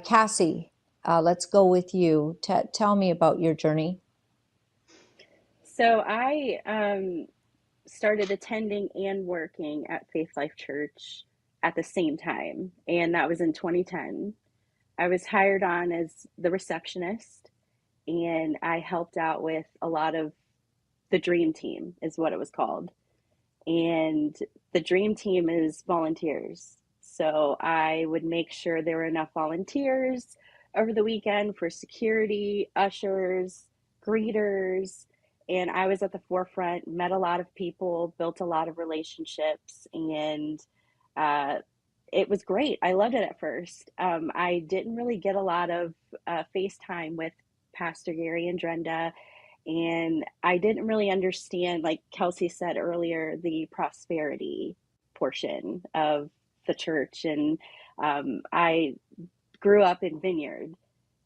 Cassie, let's go with you. Tell me about your journey. So I started attending and working at Faith Life Church at the same time, and that was in 2010. I was hired on as the receptionist, and I helped out with a lot of the dream team, is what it was called. And the dream team is volunteers. So I would make sure there were enough volunteers over the weekend for security, ushers, greeters. And I was at the forefront, met a lot of people, built a lot of relationships, and it was great. I loved it at first. I didn't really get a lot of FaceTime with Pastor Gary and Drenda. And I didn't really understand, like Kelsey said earlier, the prosperity portion of the church. And I grew up in Vineyard.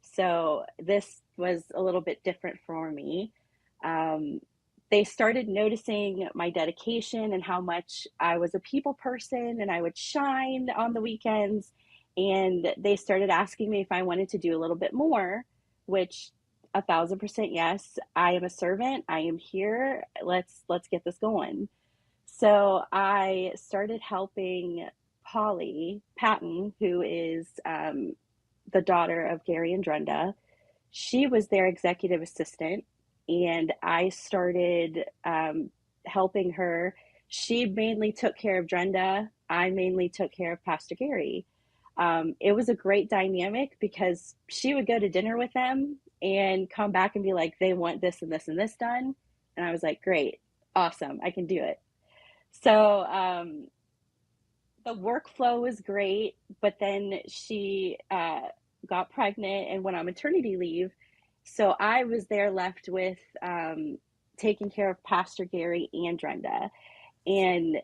So this was a little bit different for me. They started noticing my dedication and how much I was a people person and I would shine on the weekends. And they started asking me if I wanted to do a little bit more, which 1,000% yes. I am a servant. I am here. Let's get this going. So I started helping Polly Patton, who is the daughter of Gary and Drenda. She was their executive assistant, and I started helping her. She mainly took care of Drenda. I mainly took care of Pastor Gary. It was a great dynamic because she would go to dinner with them and come back and be like, they want this and this and this done. And I was like, great, awesome, I can do it. So the workflow was great, but then she got pregnant and went on maternity leave. So I was there left with taking care of Pastor Gary and Drenda. And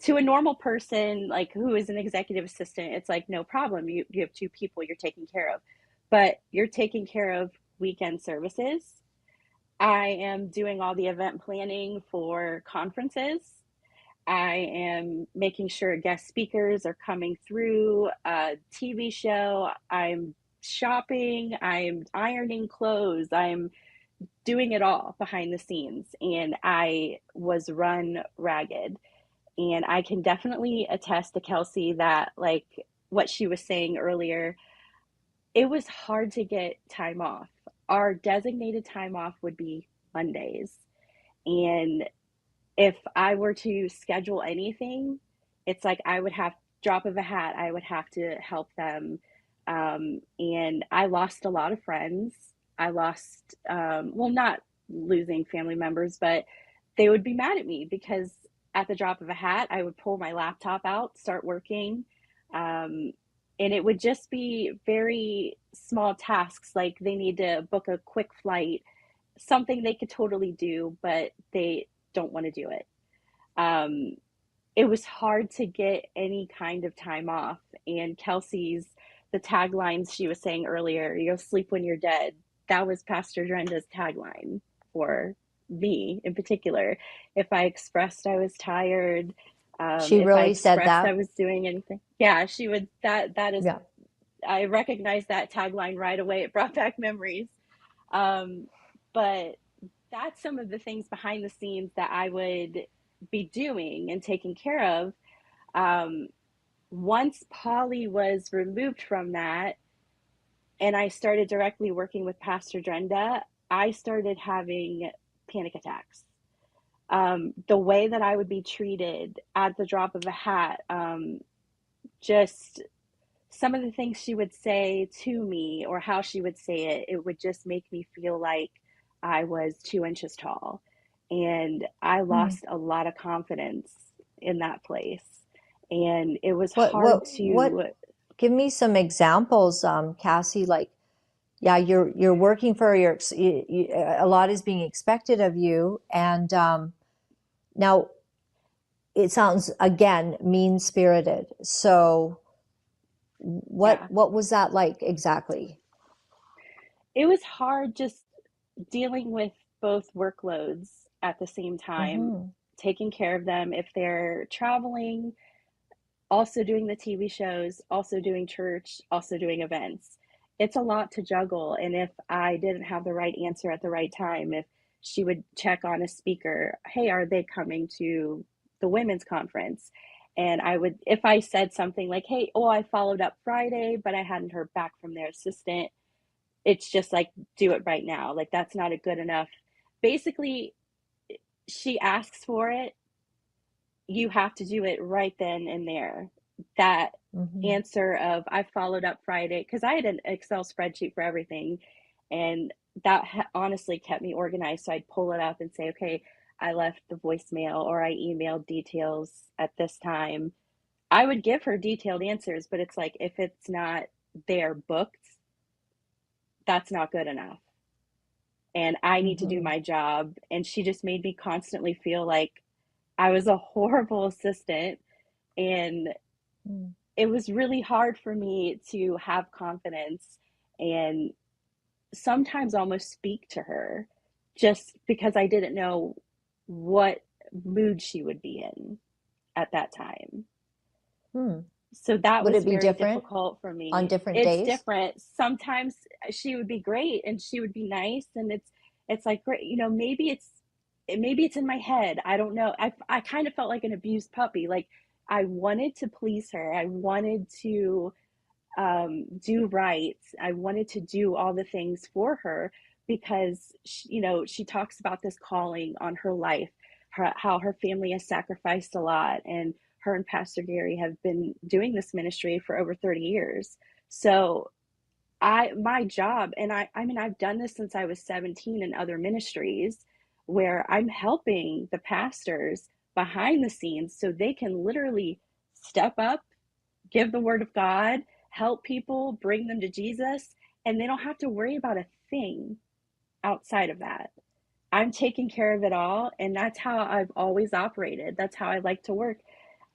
to a normal person, like who is an executive assistant, it's like, no problem. You have two people you're taking care of, but you're taking care of weekend services. I am doing all the event planning for conferences. I am making sure guest speakers are coming through a TV show. I'm shopping. I'm ironing clothes. I'm doing it all behind the scenes. And I was run ragged. And I can definitely attest to Kelsey that, like what she was saying earlier, it was hard to get time off. Our designated time off would be Mondays. And if I were to schedule anything, it's like I would have, drop of a hat, I would have to help them. And I lost a lot of friends. I lost, well, not losing family members, but they would be mad at me because at the drop of a hat, I would pull my laptop out, start working. And it would just be very small tasks, like they need to book a quick flight, something they could totally do, but they don't want to do it. It was hard to get any kind of time off. And Kelsey's, the taglines she was saying earlier, you'll sleep when you're dead. That was Pastor Drenda's tagline for me in particular. If I expressed I was tired, She if I really said expressed that. I was doing anything. Yeah, she would, that is, Yeah. I recognized that tagline right away. It brought back memories. But that's some of the things behind the scenes that I would be doing and taking care of. Once Polly was removed from that and I started directly working with Pastor Drenda, I started having panic attacks. The way that I would be treated at the drop of a hat, just some of the things she would say to me or how she would say it, it would just make me feel like I was 2 inches tall. And I lost a lot of confidence in that place. And it was hard to... Give me some examples, Cassie, like, yeah, you're working for a lot is being expected of you. And now it sounds, again, mean-spirited. So what was that like exactly? It was hard just dealing with both workloads at the same time, taking care of them if they're traveling, also doing the TV shows, also doing church, also doing events. It's a lot to juggle. And if I didn't have the right answer at the right time, if she would check on a speaker, hey, are they coming to the women's conference? And I would, if I said something like, hey, I followed up Friday, but I hadn't heard back from their assistant, it's just like, do it right now. Like, that's not a good enough. Basically, she asks for it. You have to do it right then and there. That answer of, I followed up Friday, because I had an Excel spreadsheet for everything. And that honestly kept me organized. So I'd pull it up and say, okay, I left the voicemail or I emailed details at this time. I would give her detailed answers, but it's like, if it's not there booked, that's not good enough. and I need to do my job. And she just made me constantly feel like I was a horrible assistant. And it was really hard for me to have confidence and sometimes almost speak to her just because I didn't know what mood she would be in at that time. So that Would was it be very different difficult for me. on different It's days? different. Sometimes she would be great and she would be nice, and it's like, great, you know, maybe it's in my head. I don't know. I kind of felt like an abused puppy. Like I wanted to please her. I wanted to do right. I wanted to do all the things for her because she, you know, she talks about this calling on her life, how her family has sacrificed a lot, and her and Pastor Gary have been doing this ministry for over 30 years. So my job, and I mean, I've done this since I was 17 in other ministries where I'm helping the pastors behind the scenes so they can literally step up, give the word of God, help people, bring them to Jesus, and they don't have to worry about a thing outside of that. I'm taking care of it all, and that's how I've always operated. That's how I like to work.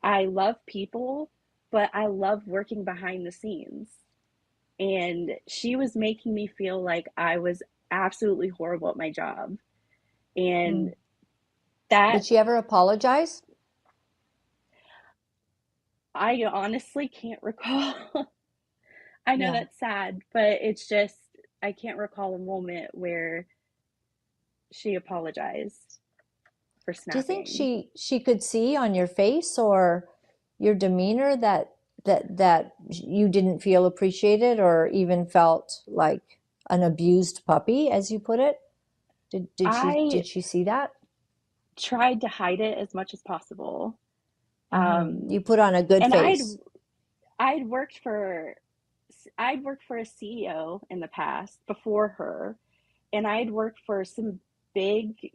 I love people, but I love working behind the scenes. And she was making me feel like I was absolutely horrible at my job. And that Did she ever apologize? I honestly can't recall. I know Yeah. that's sad, but it's just, I can't recall a moment where she apologized for Do you think snapping. she could see on your face or your demeanor that you didn't feel appreciated or even felt like an abused puppy, as you put it? I Did she see that? tried to hide it as much as possible. You put on a good And face. I'd worked for a CEO in the past before her, and I'd worked for some big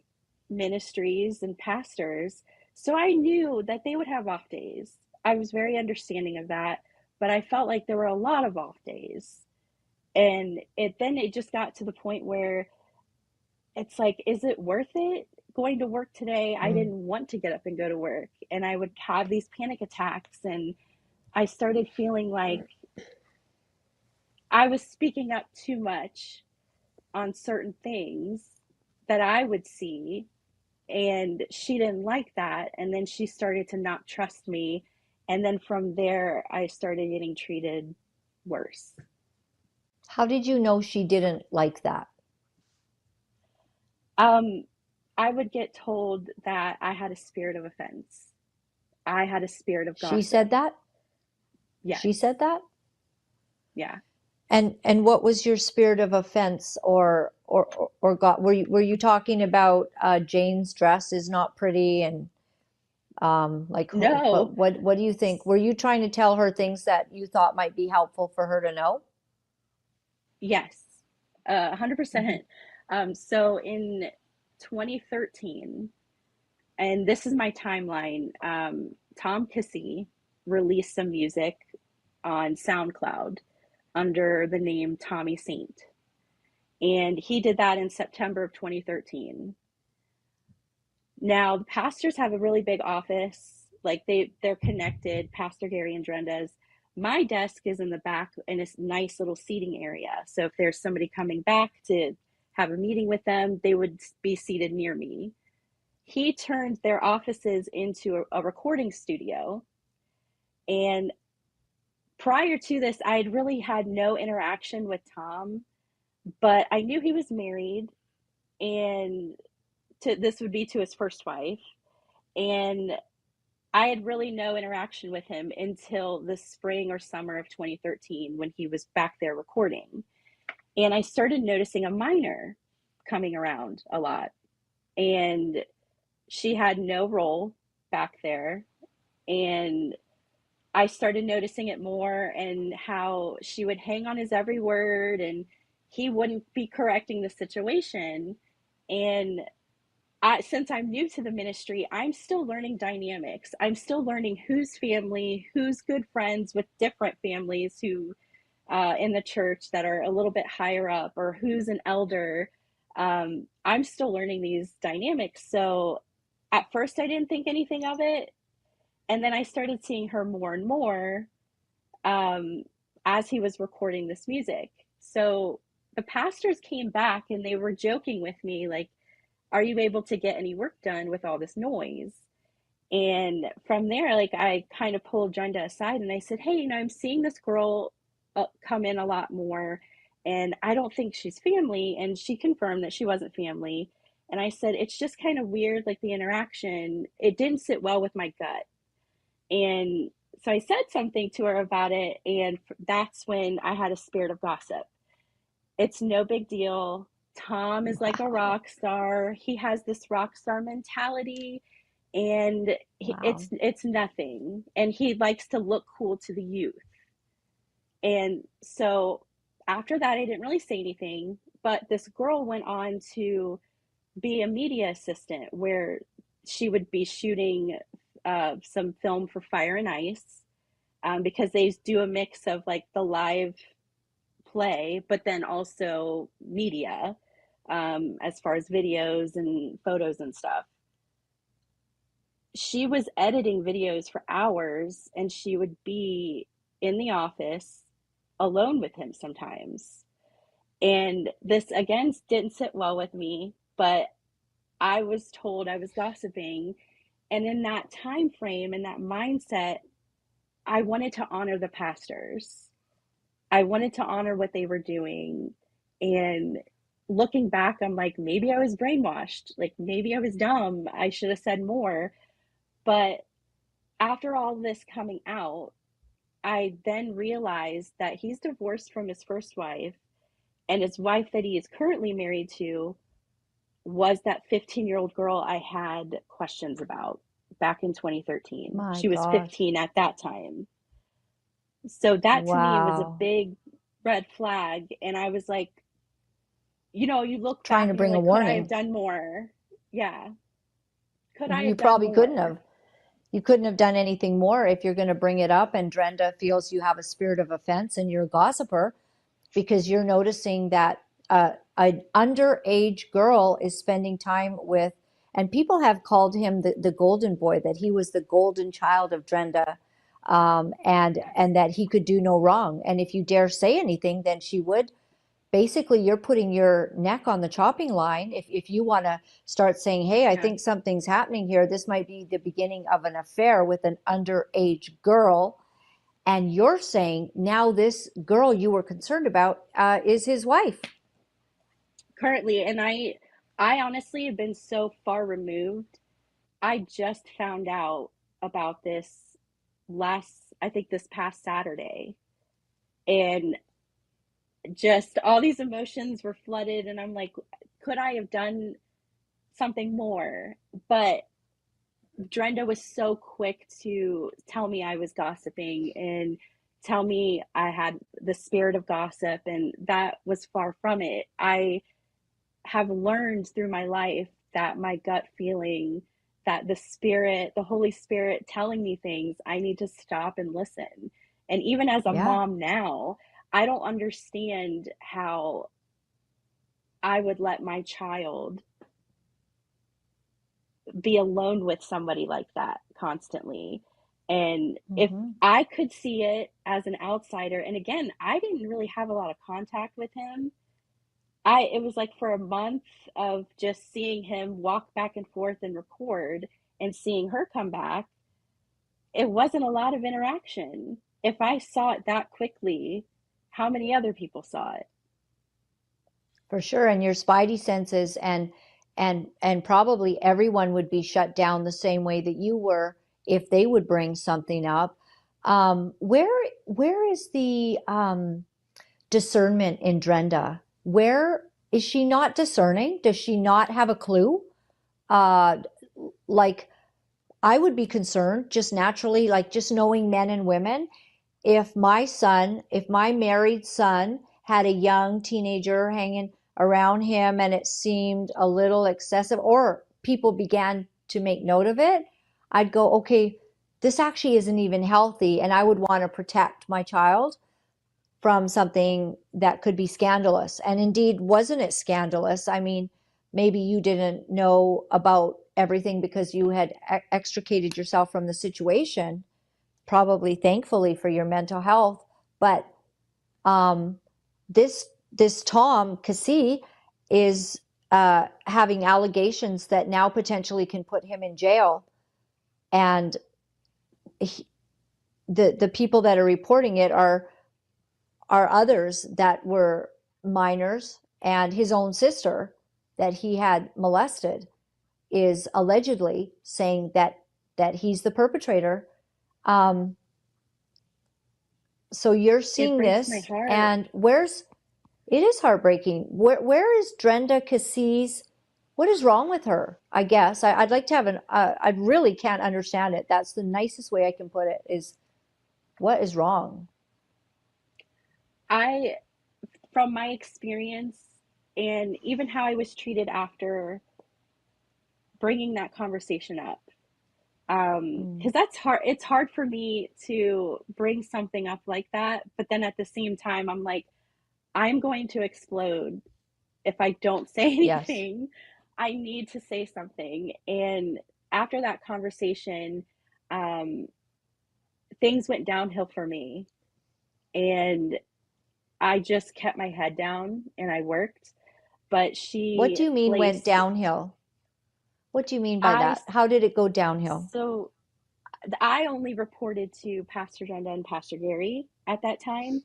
ministries and pastors, so I knew that they would have off days. I was very understanding of that, but I felt like there were a lot of off days. And it just got to the point where it's like, is it worth it going to work today? I didn't want to get up and go to work, and I would have these panic attacks, and I started feeling like I was speaking up too much on certain things that I would see, and she didn't like that, and then she started to not trust me, and then from there I started getting treated worse. How did you know she didn't like that? I would get told that I had a spirit of offense. I had a spirit of She gossip. said that? Yes. She said that? Yeah. And what was your spirit of offense or God? Were you talking about Jane's dress is not pretty and like No. what do you think? Were you trying to tell her things that you thought might be helpful for her to know? Yes. 100%. So in 2013, and this is my timeline, Tom Kissy released some music on SoundCloud under the name Tommy Saint. And he did that in September of 2013. Now, the pastors have a really big office. Like they're connected, Pastor Gary and Drenda's. My desk is in the back in a nice little seating area. So if there's somebody coming back to have a meeting with them, they would be seated near me. He turned their offices into a recording studio. And prior to this, I had really had no interaction with Tom, but I knew he was married, and this would be to his first wife. And I had really no interaction with him until the spring or summer of 2013 when he was back there recording. And I started noticing a minor coming around a lot. And she had no role back there. And I started noticing it more, and how she would hang on his every word and he wouldn't be correcting the situation. And since I'm new to the ministry, I'm still learning dynamics. I'm still learning who's family, who's good friends with different families who in the church that are a little bit higher up, or who's an elder. I'm still learning these dynamics. So at first I didn't think anything of it. And then I started seeing her more and more as he was recording this music. So the pastors came back and they were joking with me, like, are you able to get any work done with all this noise? And from there, like, I kind of pulled Drenda aside and I said, hey, I'm seeing this girl come in a lot more, and I don't think she's family. And she confirmed that she wasn't family. And I said, it's just kind of weird, like the interaction, it didn't sit well with my gut. And so I said something to her about it, and that's when I had a spirit of gossip. It's no big deal. Tom is like a rock star. He has this rock star mentality, and it's nothing. And he likes to look cool to the youth. And so after that, I didn't really say anything, but this girl went on to be a media assistant where she would be shooting some film for Fire and Ice, because they do a mix of like the live play, but then also media, as far as videos and photos and stuff. She was editing videos for hours, and she would be in the office alone with him sometimes. And this, again, didn't sit well with me, but I was told I was gossiping. And in that time frame, in that mindset, I wanted to honor the pastors. I wanted to honor what they were doing. And looking back, I'm like, maybe I was brainwashed. Like, maybe I was dumb. I should have said more. But after all this coming out, I then realized that he's divorced from his first wife, and his wife that he is currently married to was that 15-year-old girl I had questions about back in 2013. She was 15 at that time. So that to me was a big red flag. And I was like, you look trying back to bring like, a warning. could I have done more? Yeah. Could I have You done probably more? couldn't have. You couldn't have done anything more if you're going to bring it up and Drenda feels you have a spirit of offense and you're a gossiper because you're noticing that an underage girl is spending time with, and people have called him the golden boy, that he was the golden child of Drenda, and that he could do no wrong. And if you dare say anything, then she would. Basically, you're putting your neck on the chopping line. If you want to start saying, hey, I think something's happening here, this might be the beginning of an affair with an underage girl. And you're saying now this girl you were concerned about is his wife. Currently. And I honestly have been so far removed. I just found out about this this past Saturday. And just all these emotions were flooded, and I'm like, could I have done something more? But Drenda was so quick to tell me I was gossiping and tell me I had the spirit of gossip, and that was far from it. I have learned through my life that my gut feeling, that the Holy Spirit telling me things, I need to stop and listen. And even as a mom now, I don't understand how I would let my child be alone with somebody like that constantly. And if I could see it as an outsider, and again, I didn't really have a lot of contact with him. It was like for a month of just seeing him walk back and forth and record and seeing her come back. It wasn't a lot of interaction. If I saw it that quickly, how many other people saw it? For sure. And your spidey senses and probably everyone would be shut down the same way that you were if they would bring something up. Where is the discernment in Drenda? Where is she not discerning? Does she not have a clue? Like, I would be concerned just naturally, like just knowing men and women. If my married son had a young teenager hanging around him and it seemed a little excessive, or people began to make note of it, I'd go, okay, this actually isn't even healthy, and I would want to protect my child. from something that could be scandalous. And indeed, wasn't it scandalous? I mean, maybe you didn't know about everything because you had extricated yourself from the situation, probably thankfully for your mental health. But this Tom Cassie is having allegations that now potentially can put him in jail. And the people that are reporting it are others that were minors, and his own sister that he had molested is allegedly saying that he's the perpetrator. So you're seeing this, and it is heartbreaking. Where is Drenda Cassie's? What is wrong with her? I guess I'd like to have I really can't understand it. That's the nicest way I can put it, is what is wrong? From my experience and even how I was treated after bringing that conversation up, because that's hard. It's hard for me to bring something up like that, but then at the same time, I'm like, I'm going to explode if I don't say anything. Yes. I need to say something. And after that conversation, things went downhill for me, and I just kept my head down and I worked. But What do you mean went downhill? What do you mean by that? How did it go downhill? So I only reported to Pastor Drenda and Pastor Gary at that time.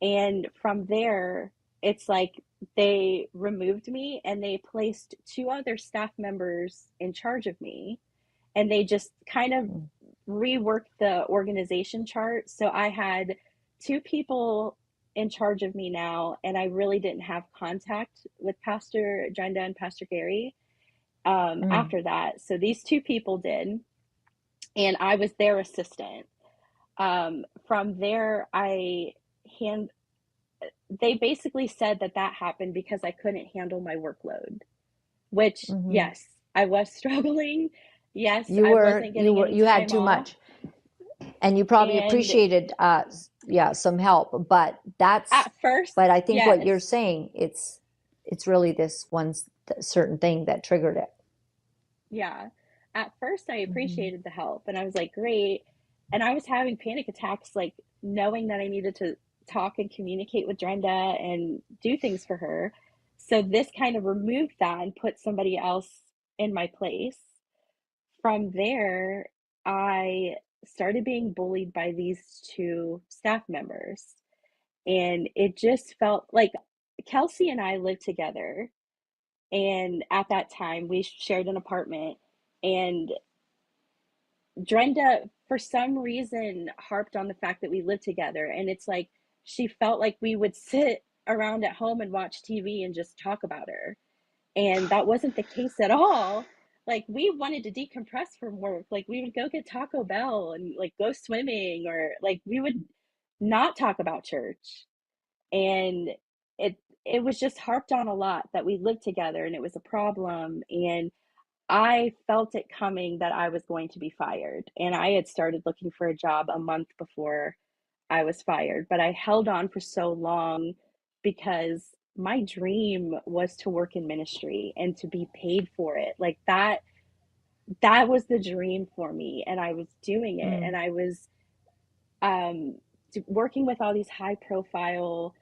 And from there, it's like they removed me and they placed 2 other staff members in charge of me. And they just kind of reworked the organization chart. So I had 2 people in charge of me now, and I really didn't have contact with Pastor Drenda and Pastor Gary after that. So these 2 people did, and I was their assistant. From there, they basically said that happened because I couldn't handle my workload, which yes, I was struggling. Yes, I wasn't getting any time you had too off. much, and you probably appreciated some help, but that's at first. But I think yes. what you're saying, it's really this one certain thing that triggered it. Yeah, at first I appreciated the help, and I was like, great. And I was having panic attacks, like knowing that I needed to talk and communicate with Drenda and do things for her. So this kind of removed that and put somebody else in my place. From there, I started being bullied by these 2 staff members. And it just felt like Kelsey and I lived together. And at that time, we shared an apartment. And Drenda, for some reason, harped on the fact that we lived together. And it's like she felt like we would sit around at home and watch TV and just talk about her. And that wasn't the case at all. Like, we wanted to decompress from work. Like, we would go get Taco Bell and like go swimming, or like we would not talk about church. And it was just harped on a lot that we lived together and it was a problem. And I felt it coming that I was going to be fired. And I had started looking for a job a month before I was fired, but I held on for so long because my dream was to work in ministry and to be paid for it. Like that was the dream for me, and I was doing it. And I was working with all these high profile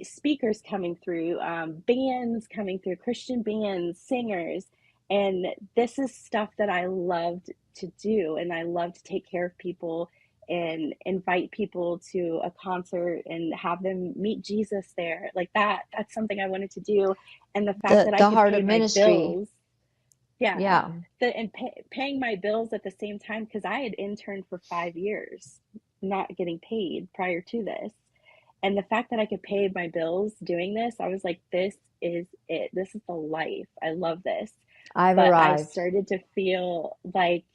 speakers coming through, bands coming through, Christian bands, singers. And this is stuff that I loved to do. And I love to take care of people and invite people to a concert and have them meet Jesus there. Like that's something I wanted to do. And the fact that I could pay my bills. Yeah. Paying my bills at the same time, because I had interned for 5 years, not getting paid prior to this. And the fact that I could pay my bills doing this, I was like, this is it. This is the life. I love this. I've arrived. I started to feel like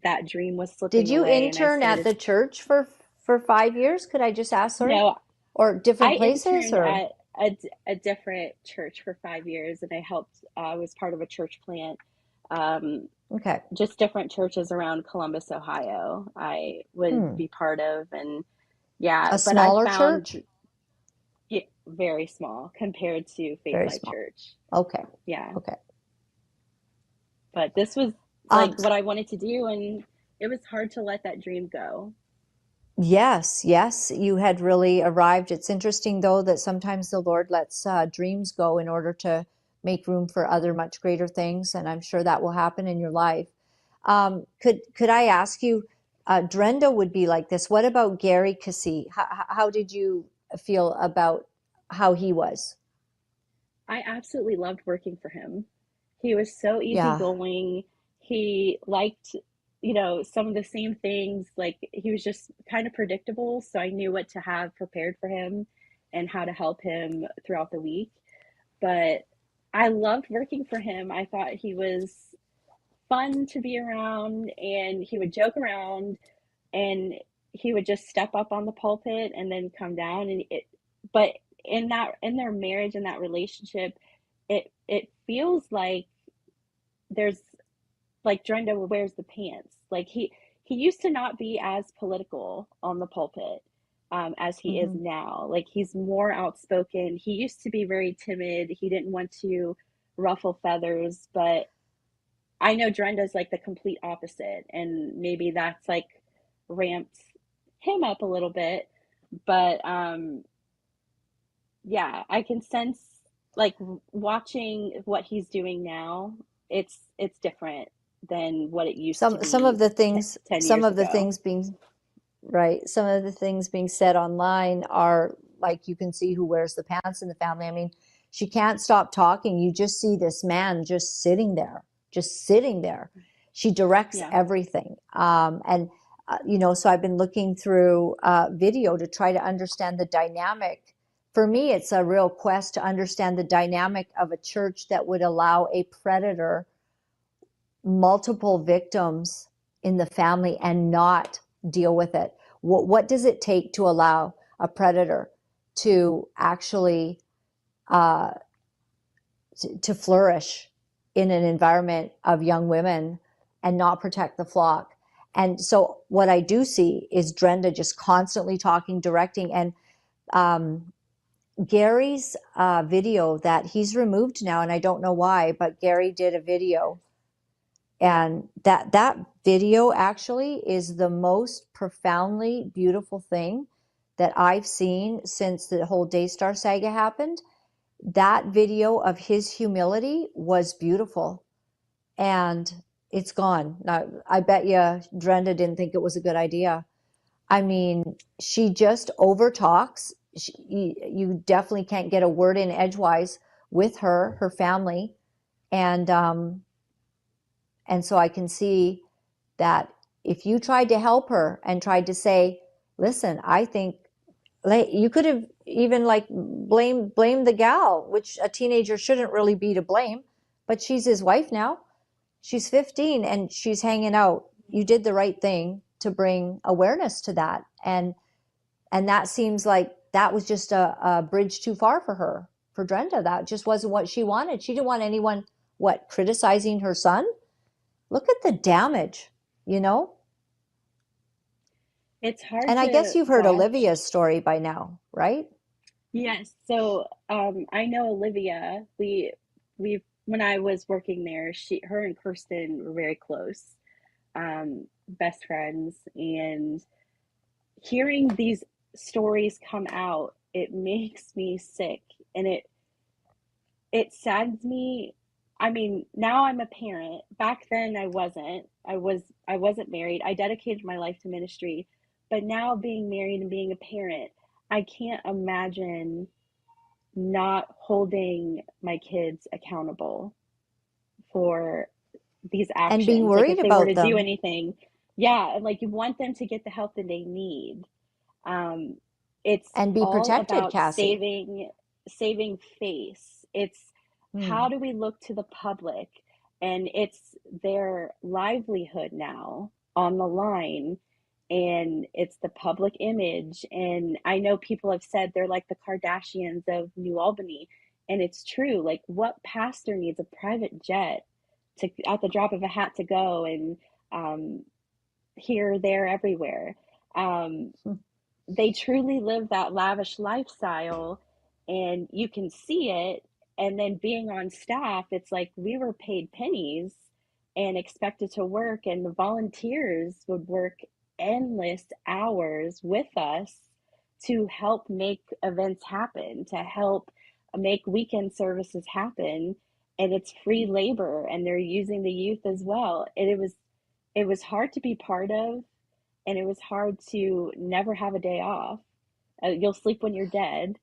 that dream was slipping away. Did you intern at the church for 5 years? Could I just ask? No. Or different places? I interned at a different church for 5 years, and I helped, I was part of a church plant. Okay. Just different churches around Columbus, Ohio, I would be part of. And yeah. A smaller church? very small compared to Faith Very Life small. Church. Okay. Yeah. Okay. But this was Um, like what I wanted to do, and it was hard to let that dream go. yes, yes, you had really arrived. It's interesting, though, that sometimes the Lord lets dreams go in order to make room for other much greater things, and I'm sure that will happen in your life. Could I ask you, Drenda would be like this. What about Gary Cassie? How did you feel about how he was? I absolutely loved working for him. He was so Yeah. easygoing. He liked, you know, some of the same things. Like he was just kind of predictable, so I knew what to have prepared for him and how to help him throughout the week. But I loved working for him. I thought he was fun to be around, and he would joke around, and he would just step up on the pulpit and then come down, and it but in their marriage and that relationship, it feels like there's like Drenda wears the pants. Like he used to not be as political on the pulpit as he is Hmm. now. Like he's more outspoken. He used to be very timid. He didn't want to ruffle feathers, but I know Drenda's like the complete opposite, and maybe that's like ramped him up a little bit. But yeah, I can sense like watching what he's doing now. It's different than what it used to Some of be the things, 10 some years of the ago. things being right. Some of the things being said online are like, you can see who wears the pants in the family. I mean, she can't stop talking. You just see this man just sitting there, just sitting there. She directs Yeah. everything. So I've been looking through video to try to understand the dynamic. For me, it's a real quest to understand the dynamic of a church that would allow a predator multiple victims in the family and not deal with it. What does it take to allow a predator to actually uh, to flourish in an environment of young women and not protect the flock? And so what I do see is Drenda just constantly talking, directing, and Gary's video that he's removed now, and I don't know why, but Gary did a video. And that video actually is the most profoundly beautiful thing that I've seen since the whole Daystar saga happened. That video of his humility was beautiful, and it's gone. Now, I bet you Drenda didn't think it was a good idea. I mean, she just overtalks. You definitely can't get a word in edgewise with her family, and so I can see that if you tried to help her and tried to say, listen, I think you could have even like blame the gal, which a teenager shouldn't really be to blame, but she's his wife now. She's 15 and she's hanging out. You did the right thing to bring awareness to that. And that seems like that was just a bridge too far for her, for Drenda. That just wasn't what she wanted. She didn't want anyone, criticizing her son? Look at the damage, you know? It's hard And I guess to you've heard watch. Olivia's story by now, right? Yes. So I know Olivia. We when I was working there, her and Kirsten were very close, best friends, and hearing these stories come out, it makes me sick, and it saddens me. I mean, now I'm a parent. Back then I wasn't. I wasn't married. I dedicated my life to ministry. But now being married and being a parent, I can't imagine not holding my kids accountable for these And being actions. Like worried if they were about to do them anything, yeah, and like you want them to get the help that they need. Um, it's and be all protected, about Cassie. saving face. It's how do we look to the public, and it's their livelihood now on the line, and it's the public image. And I know people have said they're like the Kardashians of New Albany, and it's true. Like, what pastor needs a private jet to at the drop of a hat to go and here, there, everywhere? um, they truly live that lavish lifestyle, and you can see it. And then being on staff, it's like we were paid pennies and expected to work, and the volunteers would work endless hours with us to help make events happen, to help make weekend services happen. And it's free labor, and they're using the youth as well. And it was hard to be part of, and it was hard to never have a day off. You'll sleep when you're dead.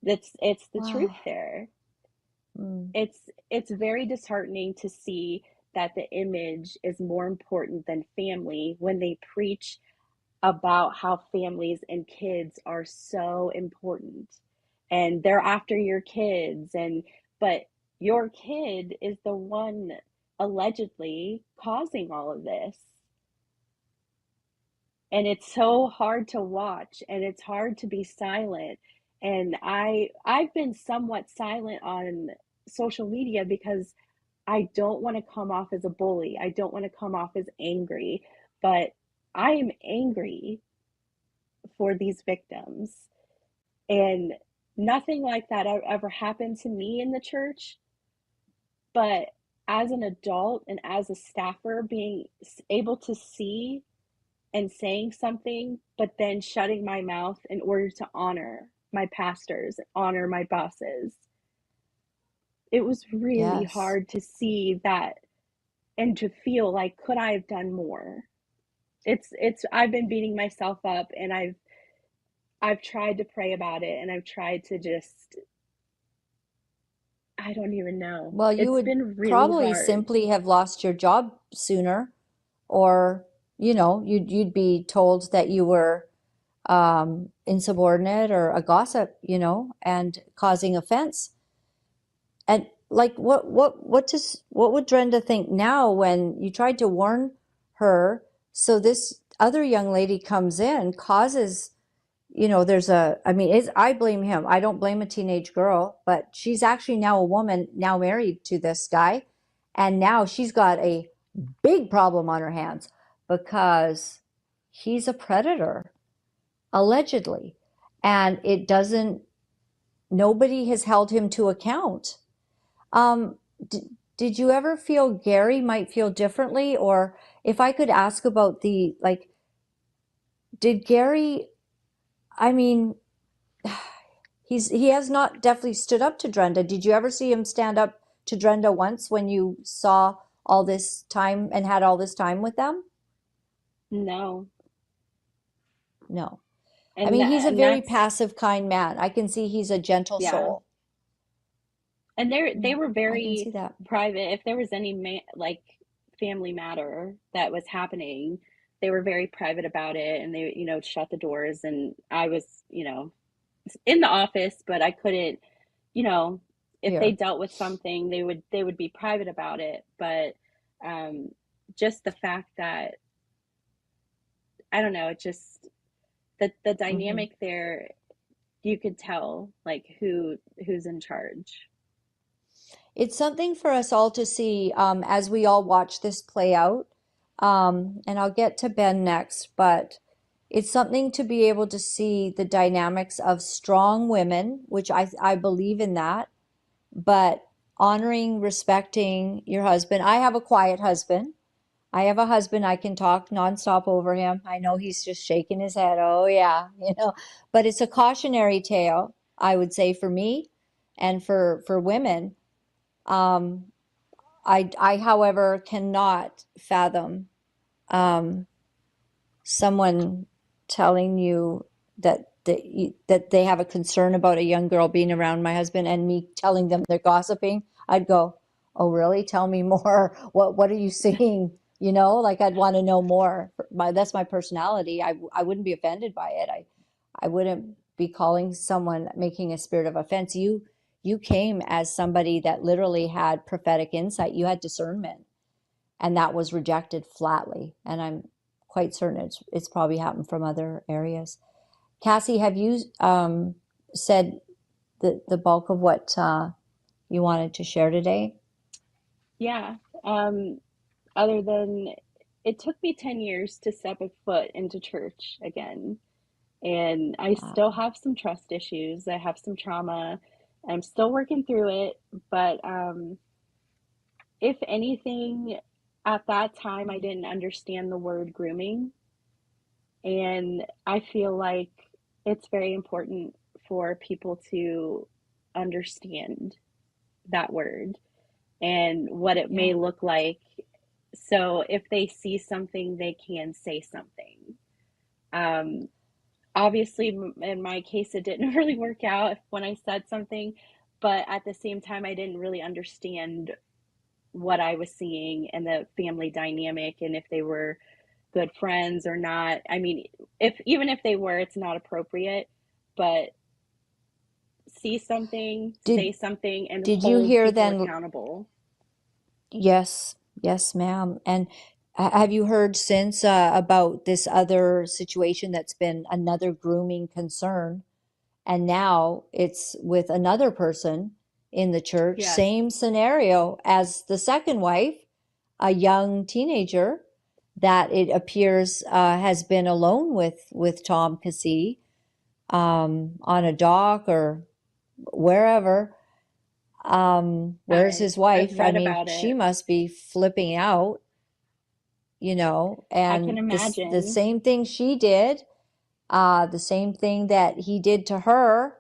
It's the truth there. Mm. It's very disheartening to see that the image is more important than family when they preach about how families and kids are so important, and they're after your kids, but your kid is the one allegedly causing all of this. And it's so hard to watch, and it's hard to be silent. And I've been somewhat silent on social media because I don't want to come off as a bully. I don't want to come off as angry, but I am angry for these victims. And nothing like that ever happened to me in the church. But as an adult and as a staffer, being able to see and saying something, but then shutting my mouth in order to honor my pastors, honor my bosses. It was really Yes. hard to see that and to feel like, could I have done more? I've been beating myself up, and I've tried to pray about it, and I've tried to just, I don't even know. Well, you It's would been really probably hard. simply have lost your job sooner, or you'd be told that you were insubordinate or a gossip, and causing offense. And like, what would Drenda think now when you tried to warn her? So this other young lady comes in, causes, I blame him. I don't blame a teenage girl, but she's actually now a woman, now married to this guy. And now she's got a big problem on her hands because he's a predator, allegedly. And nobody has held him to account. Did you ever feel Gary might feel differently? Or if I could ask about did Gary, he has not definitely stood up to Drenda. Did you ever see him stand up to Drenda once when you saw all this time and had all this time with them? No. No. And he's a very that's, passive, kind man. I can see he's a gentle yeah. soul. And they were I can very see that. private. If there was any family matter that was happening, they were very private about it, and they, shut the doors. And I was, in the office, but I couldn't, if Here. they dealt with something, they would be private about it. But just the fact that, I don't know, it just the dynamic there, you could tell who's in charge. It's something for us all to see as we all watch this play out. And I'll get to Ben next, but it's something to be able to see the dynamics of strong women, which I believe in that, but honoring, respecting your husband. I have a quiet husband. I have a husband, I can talk nonstop over him. I know he's just shaking his head. Oh, yeah, but it's a cautionary tale, I would say, for me and for women. I, however, cannot fathom someone telling you that they have a concern about a young girl being around my husband and me telling them they're gossiping. I'd go, oh, really? Tell me more. What are you seeing? I'd want to know more. That's my personality. I wouldn't be offended by it. I wouldn't be calling someone, making a spirit of offense. You came as somebody that literally had prophetic insight. You had discernment, and that was rejected flatly. And I'm quite certain it's probably happened from other areas. Cassie, have you said the bulk of what you wanted to share today? Yeah. Other than, it took me 10 years to step a foot into church again. And I still Wow. have some trust issues. I have some trauma. I'm still working through it. But if anything, at that time, I didn't understand the word grooming. And I feel like it's very important for people to understand that word and what it may Yeah. look like. So if they see something, they can say something. Um, Obviously, in my case, it didn't really work out when I said something, but at the same time, I didn't really understand what I was seeing and the family dynamic and if they were good friends or not. I mean, if even if they were, it's not appropriate, but see something, say Did something, and did you hold hear people then? accountable. Yes, yes, ma'am. And have you heard since about this other situation that's been another grooming concern? And now it's with another person in the church, Yes, same scenario as the second wife, a young teenager that it appears has been alone with Tom Cassie on a dock or wherever. Where's his I've wife? I read mean, about she it. must be flipping out, I can and the imagine. same thing she did, the same thing that he did to her,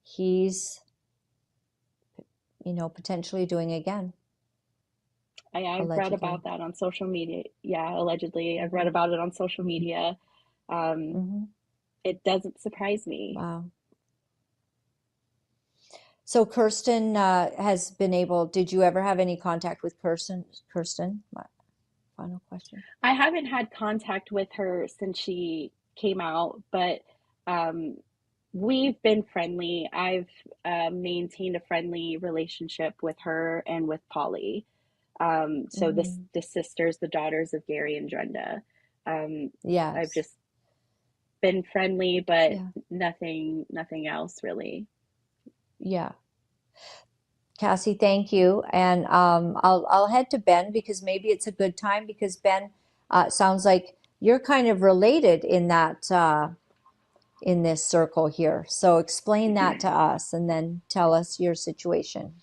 he's, potentially doing again, I've read allegedly. about that on social media. Yeah, allegedly. I've read Hmm. about it on social media. Um, Hmm. it doesn't surprise me. Wow. So Kirsten has been able, did you ever have any contact with Kirsten? My final question. I haven't had contact with her since she came out, but um, we've been friendly. I've maintained a friendly relationship with her and with Polly. So Hmm. the sisters, the daughters of Gary and Drenda. I've Yes. just been friendly, but Yeah. nothing else really. Yeah. Cassie, thank you. And I'll head to Ben because maybe it's a good time because Ben, sounds like you're kind of related in this circle here. So explain that to us and then tell us your situation.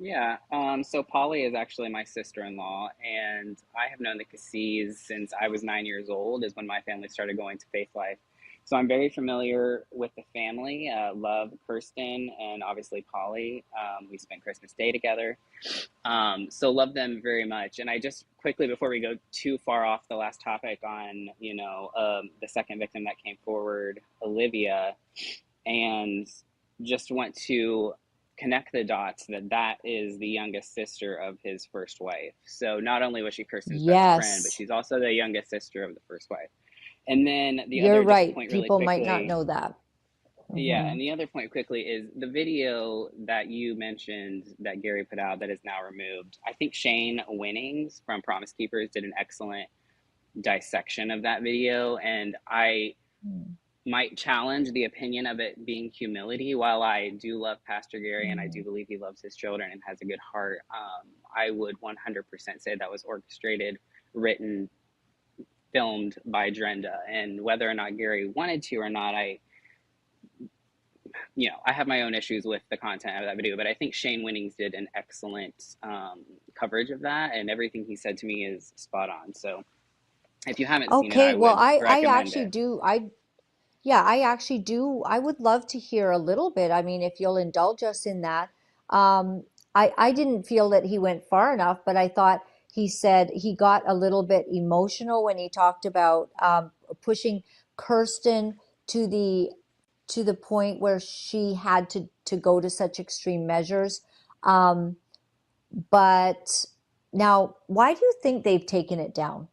Yeah, so Polly is actually my sister-in-law, and I have known the Cassis since I was 9 years old, is when my family started going to Faith Life. So I'm very familiar with the family, love Kirsten and obviously Polly. We spent Christmas Day together. So love them very much. And I just quickly, before we go too far off the last topic on, the second victim that came forward, Olivia, and just want to connect the dots that is the youngest sister of his first wife. So not only was she Kirsten's best friend, but Yes, she's also the youngest sister of the first wife. And then the you're other just right. point really People might not quickly, know that. yeah, Hmm. and the other point quickly is the video that you mentioned that Gary put out that is now removed. I think Shane Winnings from Promise Keepers did an excellent dissection of that video, and I might challenge the opinion of it being humility. While I do love Pastor Gary and I do believe he loves his children and has a good heart, I would 100% say that was orchestrated, written, filmed by Drenda. And whether or not Gary wanted to or not, I have my own issues with the content of that video, but I think Shane Winnings did an excellent coverage of that, and everything he said to me is spot on. So if you haven't seen it, Okay, I well, would I recommend actually it. do. Yeah, I actually do. I would love to hear a little bit. I mean, if you'll indulge us in that. Um, I didn't feel that he went far enough, but I thought he said he got a little bit emotional when he talked about pushing Kirsten to the point where she had to go to such extreme measures. Um, but now, why do you think they've taken it down?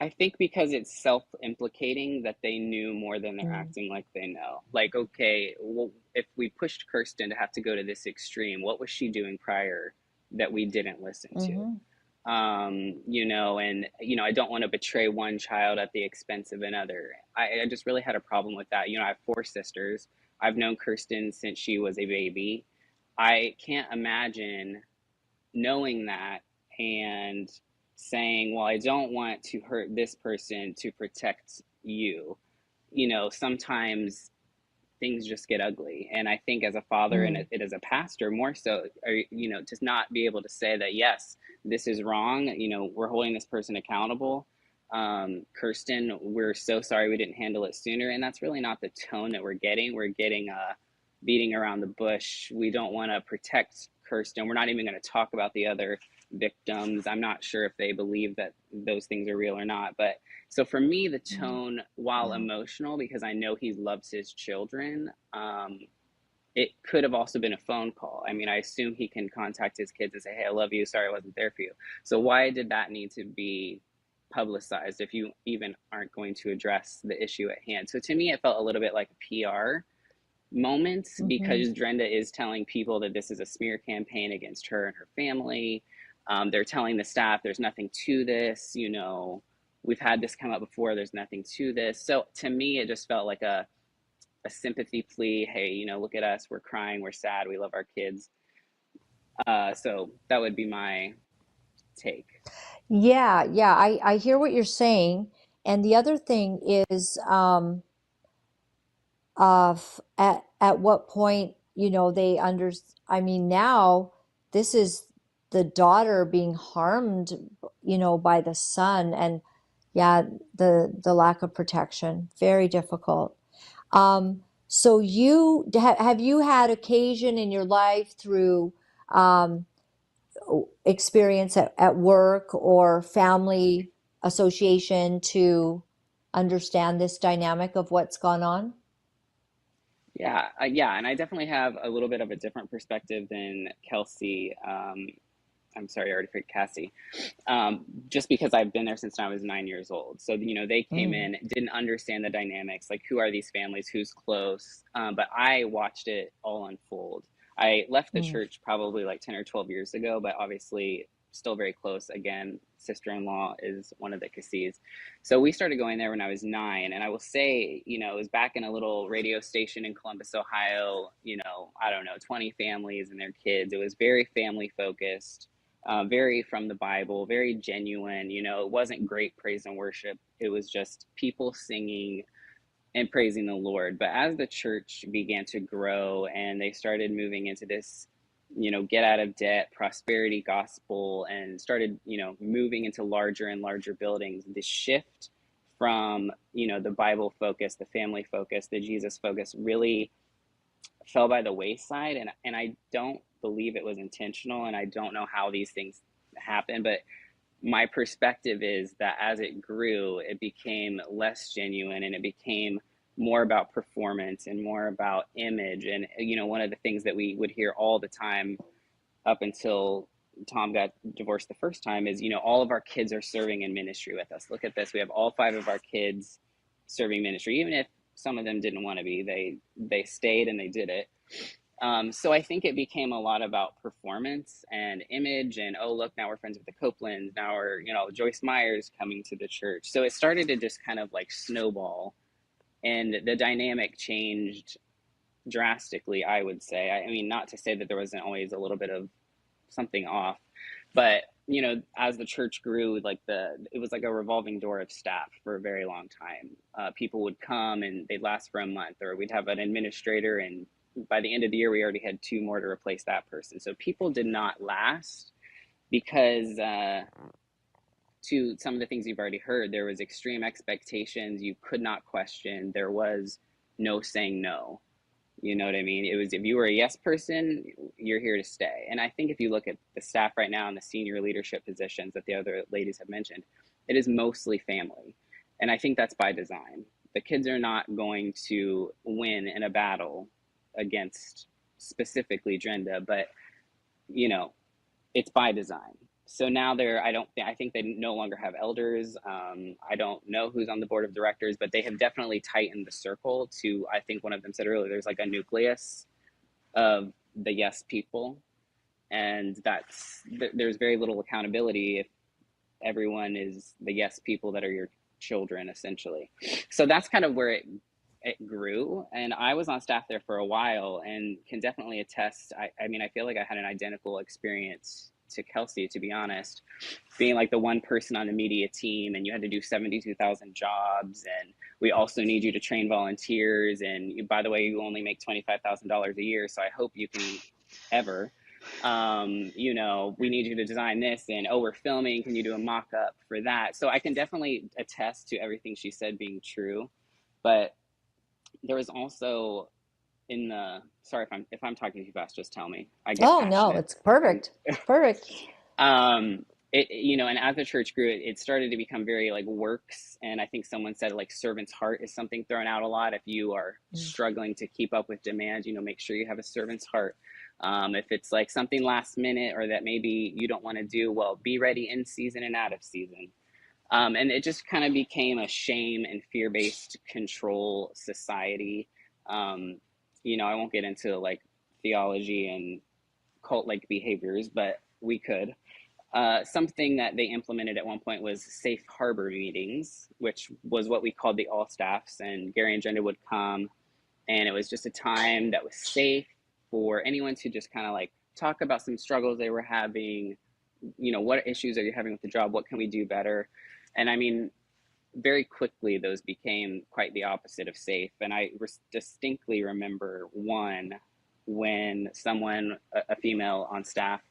I think because it's self-implicating that they knew more than they're Mm, acting like they know. Like, okay, well, if we pushed Kirsten to have to go to this extreme, what was she doing prior that we didn't listen to? mm-hmm. I don't want to betray one child at the expense of another. I just really had a problem with that. I have four sisters. I've known Kirsten since she was a baby. I can't imagine knowing that and saying, well, I don't want to hurt this person to protect you. You know, sometimes things just get ugly. And I think as a father and it as a pastor more so, or, you know, to not be able to say that, yes, this is wrong. You know, we're holding this person accountable. Kirsten, we're so sorry we didn't handle it sooner. And that's really not the tone that we're getting. We're getting beating around the bush. We don't want to protect Kirsten. We're not even going to talk about the other victims. I'm not sure if they believe that those things are real or not. But so for me, the tone, while emotional, because I know he loves his children, it could have also been a phone call. I mean, I assume he can contact his kids and say, hey, I love you. Sorry I wasn't there for you. So why did that need to be publicized if you even aren't going to address the issue at hand? So to me, it felt a little bit like a PR moment because Drenda is telling people that this is a smear campaign against her and her family. They're telling the staff there's nothing to this, you know, we've had this come up before, there's nothing to this. So to me, it just felt like a sympathy plea. Hey, you know, look at us, we're crying, we're sad, we love our kids. So that would be my take. Yeah, I hear what you're saying. And the other thing is, at what point, you know, I mean, now this is the daughter being harmed, you know, by the son, and yeah, the lack of protection, very difficult. So have you had occasion in your life through experience at work or family association to understand this dynamic of what's gone on? Yeah, and I definitely have a little bit of a different perspective than Kelsey. I'm sorry, I already forgot Cassie. Just because I've been there since I was 9 years old. So, you know, they came in, didn't understand the dynamics, like who are these families, who's close. But I watched it all unfold. I left the church probably like 10 or 12 years ago, but obviously still very close. Again, sister-in-law is one of the Cassis. So we started going there when I was 9. And I will say, you know, it was back in a little radio station in Columbus, Ohio, you know, I don't know, 20 families and their kids. It was very family focused. Very from the Bible, very genuine. You know, it wasn't great praise and worship. It was just people singing and praising the Lord. But as the church began to grow and they started moving into this, you know, get out of debt, prosperity gospel, and started, you know, moving into larger and larger buildings, the shift from, you know, the Bible focus, the family focus, the Jesus focus really fell by the wayside. And I don't believe it was intentional, and I don't know how these things happen, but my perspective is that as it grew, it became less genuine and it became more about performance and more about image. And, you know, one of the things that we would hear all the time up until Tom got divorced the first time is, you know, all of our kids are serving in ministry with us. Look at this. We have all 5 of our kids serving ministry, even if some of them didn't want to be, they stayed and they did it. So I think it became a lot about performance and image and, oh, look, now we're friends with the Copelands. Now we're, you know, Joyce Meyer's coming to the church. So it started to just kind of like snowball, and the dynamic changed drastically, I would say. I mean, not to say that there wasn't always a little bit of something off, but, you know, as the church grew, like it was like a revolving door of staff for a very long time. People would come and they'd last for a month, or we'd have an administrator, and by the end of the year, we already had 2 more to replace that person. So people did not last because, to some of the things you've already heard, there was extreme expectations you could not question. There was no saying no. You know what I mean? It was, if you were a yes person, you're here to stay. And I think if you look at the staff right now in the senior leadership positions that the other ladies have mentioned, it is mostly family. And I think that's by design. The kids are not going to win in a battle against specifically Drenda, but, you know, it's by design. So now I think they no longer have elders. I don't know who's on the board of directors, but they have definitely tightened the circle to, I think one of them said earlier, there's like a nucleus of the yes people. And there's very little accountability if everyone is the yes people that are your children, essentially. So that's kind of where it grew. And I was on staff there for a while and can definitely attest. I mean, I feel like I had an identical experience to Kelsey, to be honest, being like the one person on the media team, and you had to do 72,000 jobs, and we also need you to train volunteers, and you, by the way, you only make $25,000 a year, so I hope you can ever, you know, we need you to design this, and oh, we're filming, can you do a mock-up for that? So I can definitely attest to everything she said being true, but there was also in the, sorry if I'm talking too fast, just tell me. I get Oh, passionate. no, it's perfect. Perfect. It, you know, and as the church grew, it started to become very like works. And I think someone said like servant's heart is something thrown out a lot. If you are struggling to keep up with demand, you know, make sure you have a servant's heart. If it's like something last minute or that maybe you don't want to do, well, be ready in season and out of season. And it just kind of became a shame and fear-based control society. You know, I won't get into like theology and cult-like behaviors, but we could. Something that they implemented at one point was safe harbor meetings, which was what we called the all staffs, and Gary and Drenda would come, and it was just a time that was safe for anyone to just kind of like talk about some struggles they were having, you know, what issues are you having with the job, what can we do better? And I mean, very quickly those became quite the opposite of safe. And I distinctly remember one when someone, a female on staff,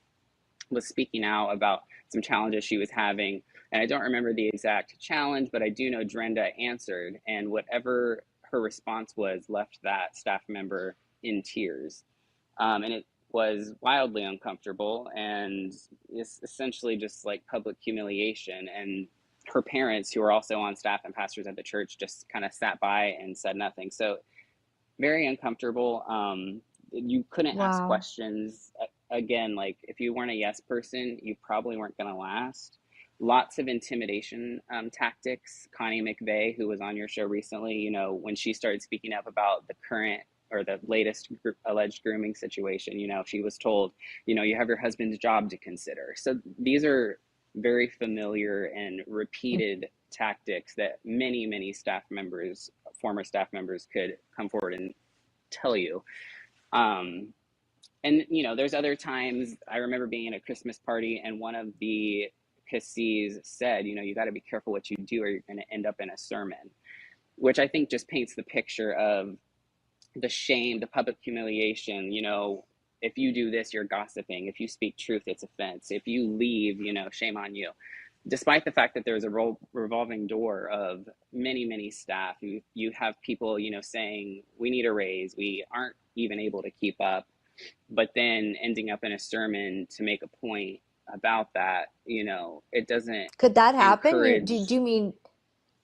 was speaking out about some challenges she was having. And I don't remember the exact challenge, but I do know Drenda answered, and whatever her response was left that staff member in tears. And it was wildly uncomfortable, and it's essentially just like public humiliation. And her parents, who were also on staff and pastors at the church, just kind of sat by and said nothing. So very uncomfortable. You couldn't ask questions. Again, like if you weren't a yes person, you probably weren't going to last. Lots of intimidation tactics. Connie McVeigh, who was on your show recently, you know, when she started speaking up about the current or the latest alleged grooming situation, you know, she was told, you know, you have your husband's job to consider. So these are very familiar and repeated tactics that many staff members, former staff members, could come forward and tell you. And, you know, there's other times, I remember being at a Christmas party and one of the Cassis said, you know, you got to be careful what you do or you're going to end up in a sermon, which I think just paints the picture of the shame, the public humiliation. You know, if you do this, you're gossiping. If you speak truth, it's offense. If you leave, you know, shame on you. Despite the fact that there's a revolving door of many staff, you have people, you know, saying, we need a raise. We aren't even able to keep up. But then ending up in a sermon to make a point about that, you know, it doesn't. Could that happen? encourage... Do you mean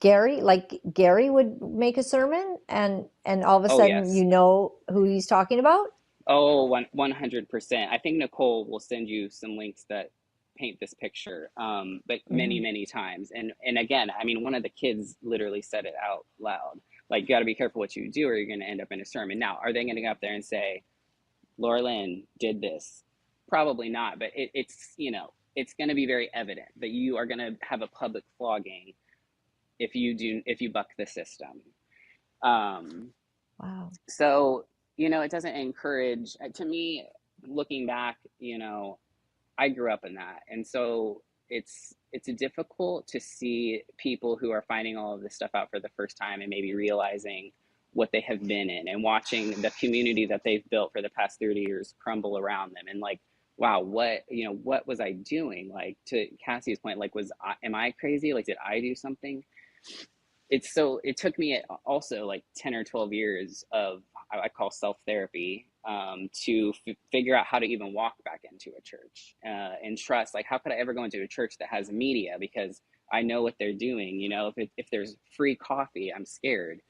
Gary? Like Gary would make a sermon and all of a sudden yes. you know who he's talking about? Oh, 100%. I think Nicole will send you some links that paint this picture, but many times. And again, I mean, one of the kids literally said it out loud. Like, you got to be careful what you do or you're going to end up in a sermon. Now, are they going to go up there and say, Laura-Lynn did this? Probably not, but it's, you know, it's going to be very evident that you are going to have a public flogging if you buck the system. Wow. So, you know, it doesn't encourage, to me, looking back, you know, I grew up in that. And so it's difficult to see people who are finding all of this stuff out for the first time and maybe realizing what they have been in and watching the community that they've built for the past 30 years crumble around them. And like, wow, what was I doing? Like, to Cassie's point, like, am I crazy? Like, did I do something? It took me also like 10 or 12 years of, I call self-therapy, to figure out how to even walk back into a church, and trust, like, how could I ever go into a church that has media? Because I know what they're doing. You know, if there's free coffee, I'm scared.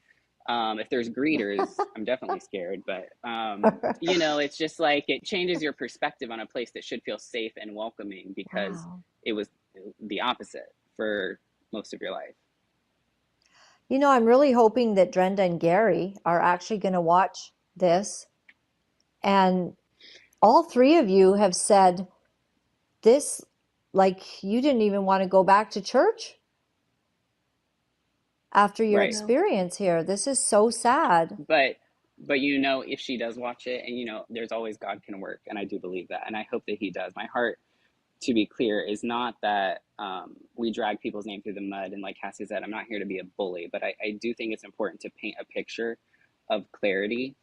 If there's greeters, I'm definitely scared. But, you know, it's just like, it changes your perspective on a place that should feel safe and welcoming, because it was the opposite for most of your life. You know, I'm really hoping that Drenda and Gary are actually going to watch this. And all three of you have said this, like, you didn't even want to go back to church after your experience here. This is so sad. But you know, if she does watch it, and you know, there's always God can work, and I do believe that, and I hope that he does. My heart to be clear, is not that we drag people's name through the mud. And like Cassie said, I'm not here to be a bully, but I do think it's important to paint a picture of clarity.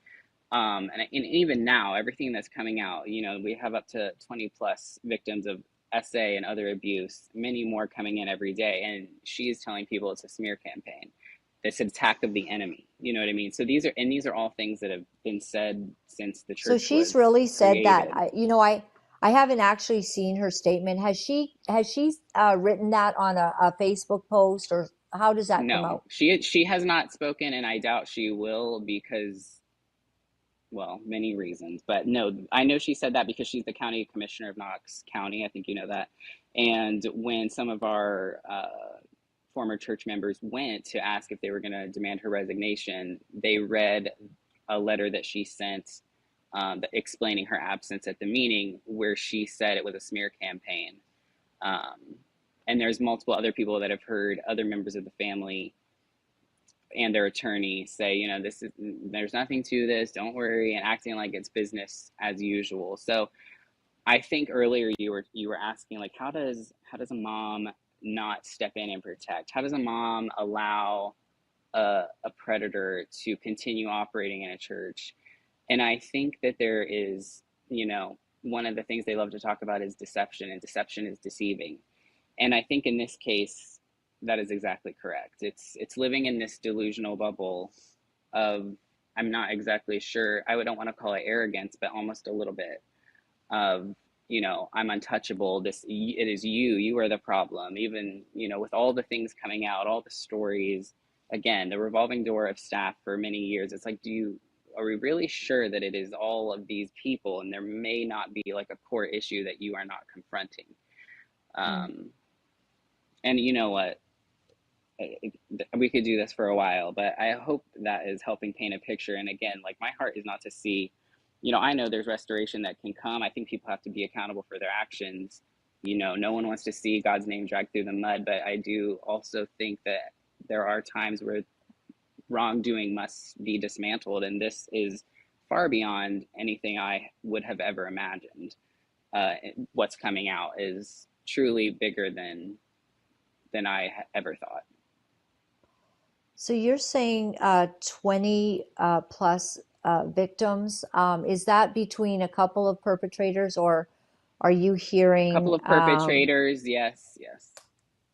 And even now, everything that's coming out, you know, we have up to 20 plus victims of SA and other abuse, many more coming in every day. And she is telling people it's a smear campaign. This attack of the enemy, you know what I mean? So these are all things that have been said since the church So she's was really said that. created. I haven't actually seen her statement. Has she written that on a Facebook post, or how does that come No, out? she has not spoken, and I doubt she will because, well, many reasons. But no, I know she said that because she's the county commissioner of Knox County. I think you know that. And when some of our former church members went to ask if they were going to demand her resignation, they read a letter that she sent explaining her absence at the meeting, where she said it was a smear campaign. And there's multiple other people that have heard other members of the family and their attorney say, you know, there's nothing to this, don't worry, and acting like it's business as usual. So I think earlier you were asking, like, how does a mom not step in and protect? How does a mom allow a predator to continue operating in a church? And I think that there is, you know, one of the things they love to talk about is deception, and deception is deceiving. And I think in this case, that is exactly correct. It's living in this delusional bubble of, I'm not exactly sure, I don't want to call it arrogance, but almost a little bit of, you know, I'm untouchable. It is you are the problem. Even, you know, with all the things coming out, all the stories, again, the revolving door of staff for many years, it's like, are we really sure that it is all of these people, and there may not be like a core issue that you are not confronting? And you know what, we could do this for a while, but I hope that is helping paint a picture. And again, like, my heart is not to see, you know, I know there's restoration that can come. I think people have to be accountable for their actions. You know, no one wants to see God's name dragged through the mud, but I do also think that there are times where wrongdoing must be dismantled, and this is far beyond anything I would have ever imagined. What's coming out is truly bigger than I ever thought. So you're saying 20 plus victims. Is that between a couple of perpetrators, or are you A hearing? couple of perpetrators, yes.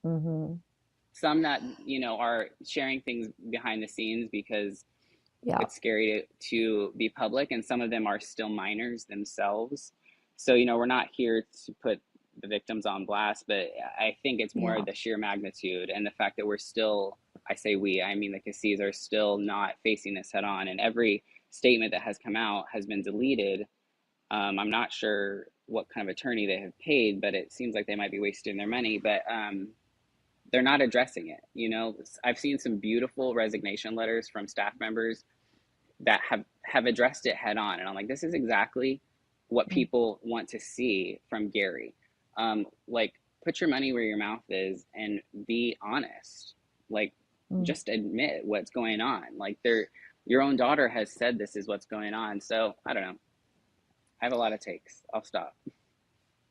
Mm-hmm. Some that, you know, are sharing things behind the scenes because it's scary to be public, and some of them are still minors themselves. So, you know, we're not here to put the victims on blast, but I think it's more the sheer magnitude and the fact that we're still, I say we, I mean the Cassis are still not facing this head on, and every statement that has come out has been deleted. I'm not sure what kind of attorney they have paid, but it seems like they might be wasting their money, but they're not addressing it. You know, I've seen some beautiful resignation letters from staff members that have addressed it head on, and I'm like, this is exactly what people want to see from Gary. Like, put your money where your mouth is and be honest. Like, just admit what's going on. Like, your own daughter has said this is what's going on. So I don't know. I have a lot of takes. I'll stop.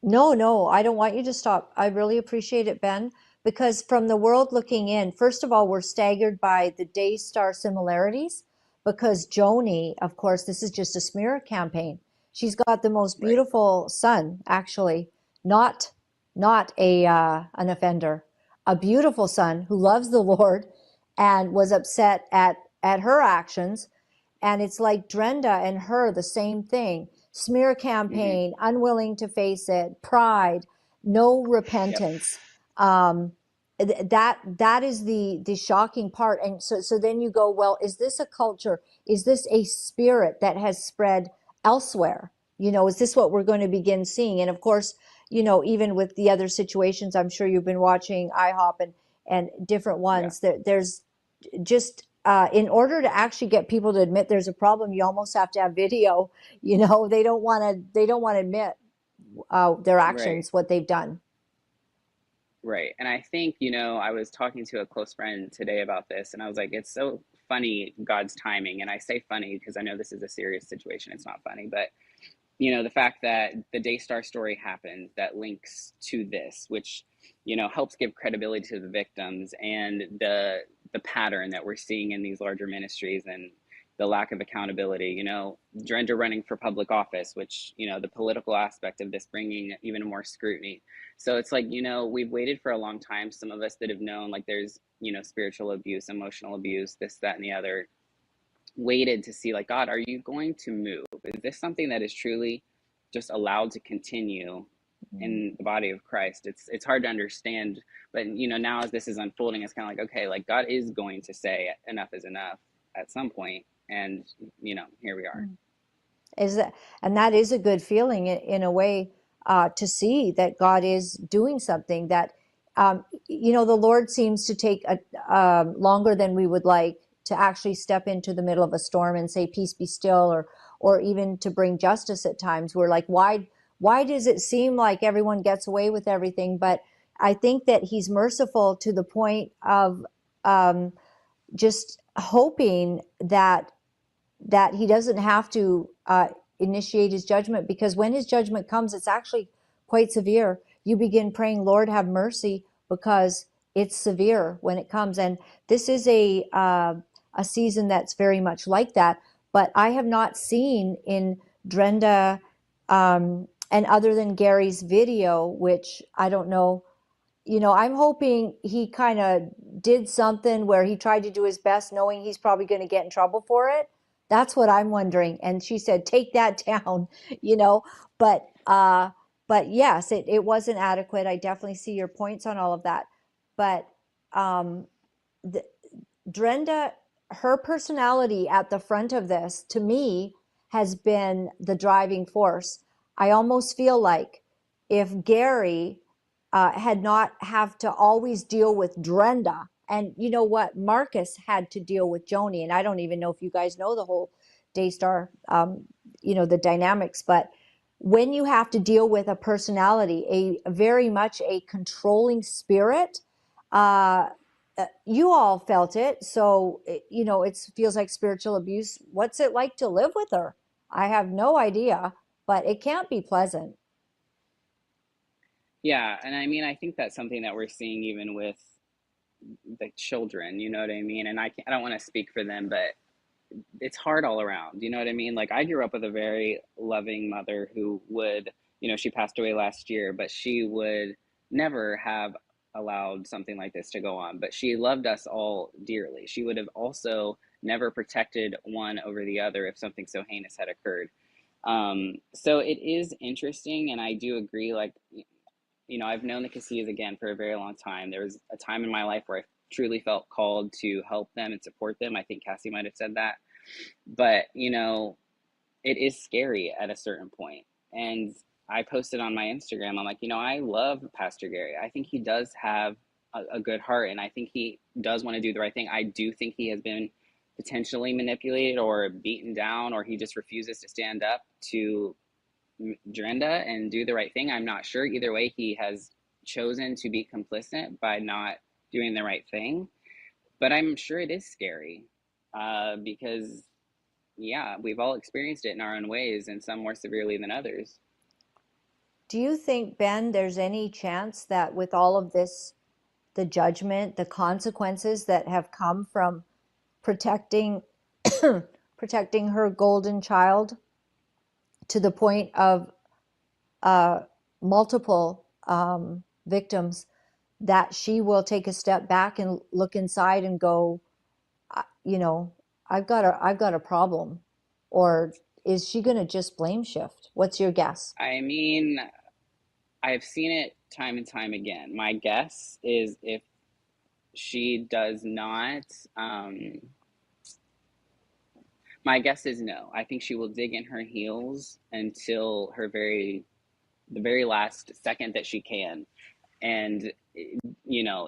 No, I don't want you to stop. I really appreciate it, Ben, because from the world looking in, first of all, we're staggered by the Daystar similarities, because Joni, of course, this is just a smear campaign. She's got the most beautiful son, actually, not an offender, a beautiful son who loves the Lord and was upset at her actions. And it's like Drenda and her, the same thing. Smear campaign, unwilling to face it, pride, no repentance. That is the shocking part. And so then you go, well, is this a culture? Is this a spirit that has spread elsewhere? You know, is this what we're going to begin seeing? And of course, you know, even with the other situations, I'm sure you've been watching IHOP and different ones. There's just in order to actually get people to admit there's a problem, you almost have to have video. You know, they don't want to admit their actions, what they've done. Right. And I think, you know, I was talking to a close friend today about this, and I was like, it's so funny, God's timing. And I say funny because I know this is a serious situation. It's not funny, but the fact that the Daystar story happened that links to this, which, helps give credibility to the victims, and the pattern that we're seeing in these larger ministries and the lack of accountability, Drenda running for public office, which, the political aspect of this bringing even more scrutiny. So it's like, we've waited for a long time. Some of us that have known, like, there's, spiritual abuse, emotional abuse, this, that, and the other, waited to see, like, God, are you going to move? Is this something that is truly just allowed to continue in the body of Christ? It's hard to understand, but now as this is unfolding, it's kind of like, okay, like, God is going to say enough is enough at some point, and here we are. And that is a good feeling in a way, to see that God is doing something that, the Lord seems to take longer than we would like to actually step into the middle of a storm and say, peace be still, or even to bring justice at times. We're like, why does it seem like everyone gets away with everything? But I think that he's merciful to the point of just hoping that he doesn't have to initiate his judgment, because when his judgment comes, it's actually quite severe. You begin praying, Lord, have mercy, because it's severe when it comes. And this is a season that's very much like that. But I have not seen in Drenda, and other than Gary's video, which I don't know, I'm hoping he kind of did something where he tried to do his best, knowing he's probably going to get in trouble for it. That's what I'm wondering. And she said, take that down, but yes, it wasn't adequate. I definitely see your points on all of that. But Drenda, her personality at the front of this, to me, has been the driving force. I almost feel like if Gary had not have to always deal with Drenda, and you know what, Marcus had to deal with Joni, and I don't even know if you guys know the whole Daystar, the dynamics, but when you have to deal with a personality, a very much a controlling spirit, you all felt it. So, it feels like spiritual abuse. What's it like to live with her? I have no idea, but it can't be pleasant. Yeah, and I mean, I think that's something that we're seeing even with the children, you know what I mean? And I don't want to speak for them, but it's hard all around, you know what I mean? Like, I grew up with a very loving mother who would, she passed away last year, but she would never have allowed something like this to go on. But she loved us all dearly. She would have also never protected one over the other if something so heinous had occurred. So it is interesting, and I do agree, like, I've known the Casillas again for a very long time. There was a time in my life where I truly felt called to help them and support them. I think Cassie might have said that. But, it is scary at a certain point. And I posted on my Instagram, I'm like, I love Pastor Gary. I think he does have a good heart, and I think he does want to do the right thing. I do think he has been potentially manipulated or beaten down, or he just refuses to stand up to Drenda and do the right thing. I'm not sure. Either way, he has chosen to be complicit by not doing the right thing. But I'm sure it is scary because, yeah, we've all experienced it in our own ways, and some more severely than others. Do you think, Ben, there's any chance that with all of this, the judgment, the consequences that have come from protecting her golden child to the point of multiple victims, that she will take a step back and look inside and go, I've got a problem? Or is she going to just blame shift? What's your guess? I mean, I've seen it time and time again. My guess is if she does not, my guess is no. I think she will dig in her heels until the very last second that she can. And,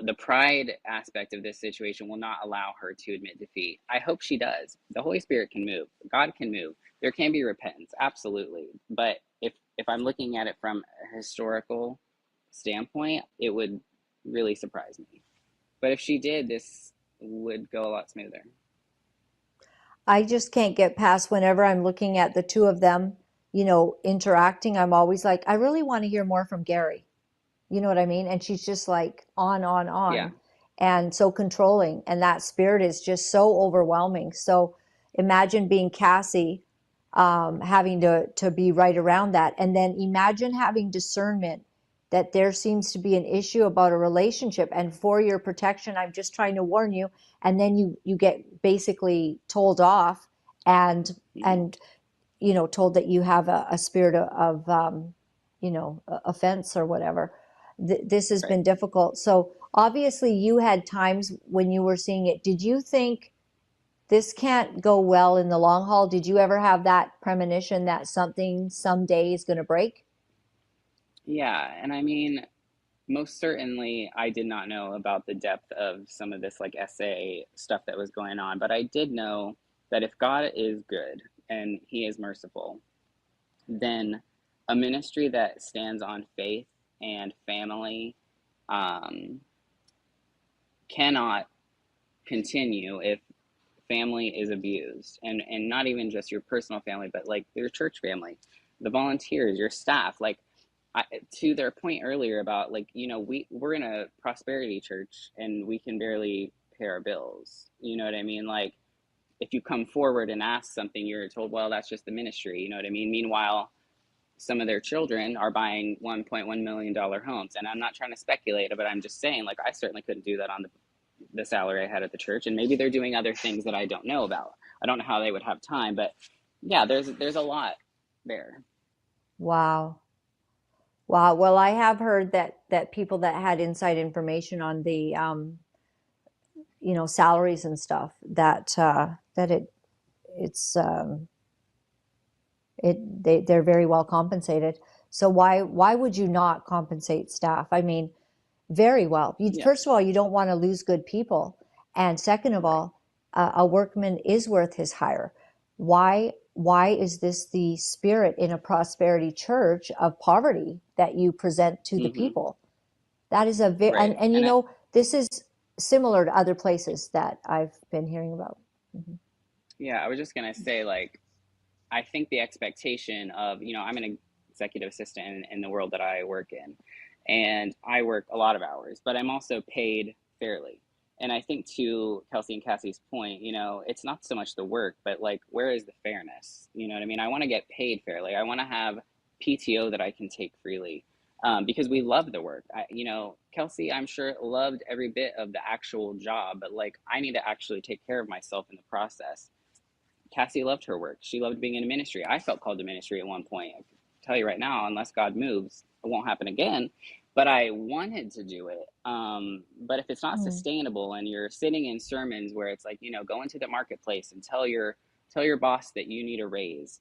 the pride aspect of this situation will not allow her to admit defeat. I hope she does. The Holy Spirit can move. God can move. There can be repentance, absolutely. But if I'm looking at it from a historical standpoint, it would really surprise me. But if she did, this would go a lot smoother. I just can't get past, whenever I'm looking at the two of them interacting, I'm always like, I really want to hear more from Gary. You know what I mean? And she's just like Yeah. on, and so controlling. And that spirit is just so overwhelming. So imagine being Cassie, having to be right around that. And then imagine having discernment that there seems to be an issue about a relationship. And for your protection, I'm just trying to warn you. And then you get basically told off and, told that you have a spirit of offense or whatever. This has been difficult. So obviously you had times when you were seeing it. Did you think this can't go well in the long haul? Did you ever have that premonition that something someday is going to break? Yeah. And I mean, most certainly I did not know about the depth of some of this like SA stuff that was going on, but I did know that if God is good and he is merciful, then a ministry that stands on faith and family cannot continue if family is abused, and not even just your personal family, but like your church family, the volunteers, your staff. Like, to their point earlier about like, we're in a prosperity church and we can barely pay our bills. You know what I mean? Like, if you come forward and ask something, you're told, well, that's just the ministry. You know what I mean? Meanwhile, some of their children are buying $1.1 million homes. And I'm not trying to speculate, but I'm just saying, like, I certainly couldn't do that on the salary I had at the church. And maybe they're doing other things that I don't know about. I don't know how they would have time, but yeah, there's a lot there. Wow. Well, I have heard that people that had inside information on the, salaries and stuff, that they're very well compensated. So why would you not compensate staff? I mean, very well. First of all, you don't want to lose good people, and second of all, a workman is worth his hire. Why is this the spirit in a prosperity church of poverty that you present to the people? That is a very and this is similar to other places that I've been hearing about. Yeah, I was just gonna say, like, I think the expectation of, I'm an executive assistant in the world that I work in, and I work a lot of hours, but I'm also paid fairly. And I think, to Kelsey and Cassie's point, it's not so much the work, but like, where is the fairness? You know what I mean? I want to get paid fairly. I want to have PTO that I can take freely, because we love the work. Kelsey, I'm sure, loved every bit of the actual job, but like, I need to actually take care of myself in the process. Cassie loved her work. She loved being in a ministry. I felt called to ministry at one point. I can tell you right now, unless God moves, it won't happen again. But I wanted to do it. But if it's not sustainable, and you're sitting in sermons where it's like, go into the marketplace and tell your boss that you need a raise.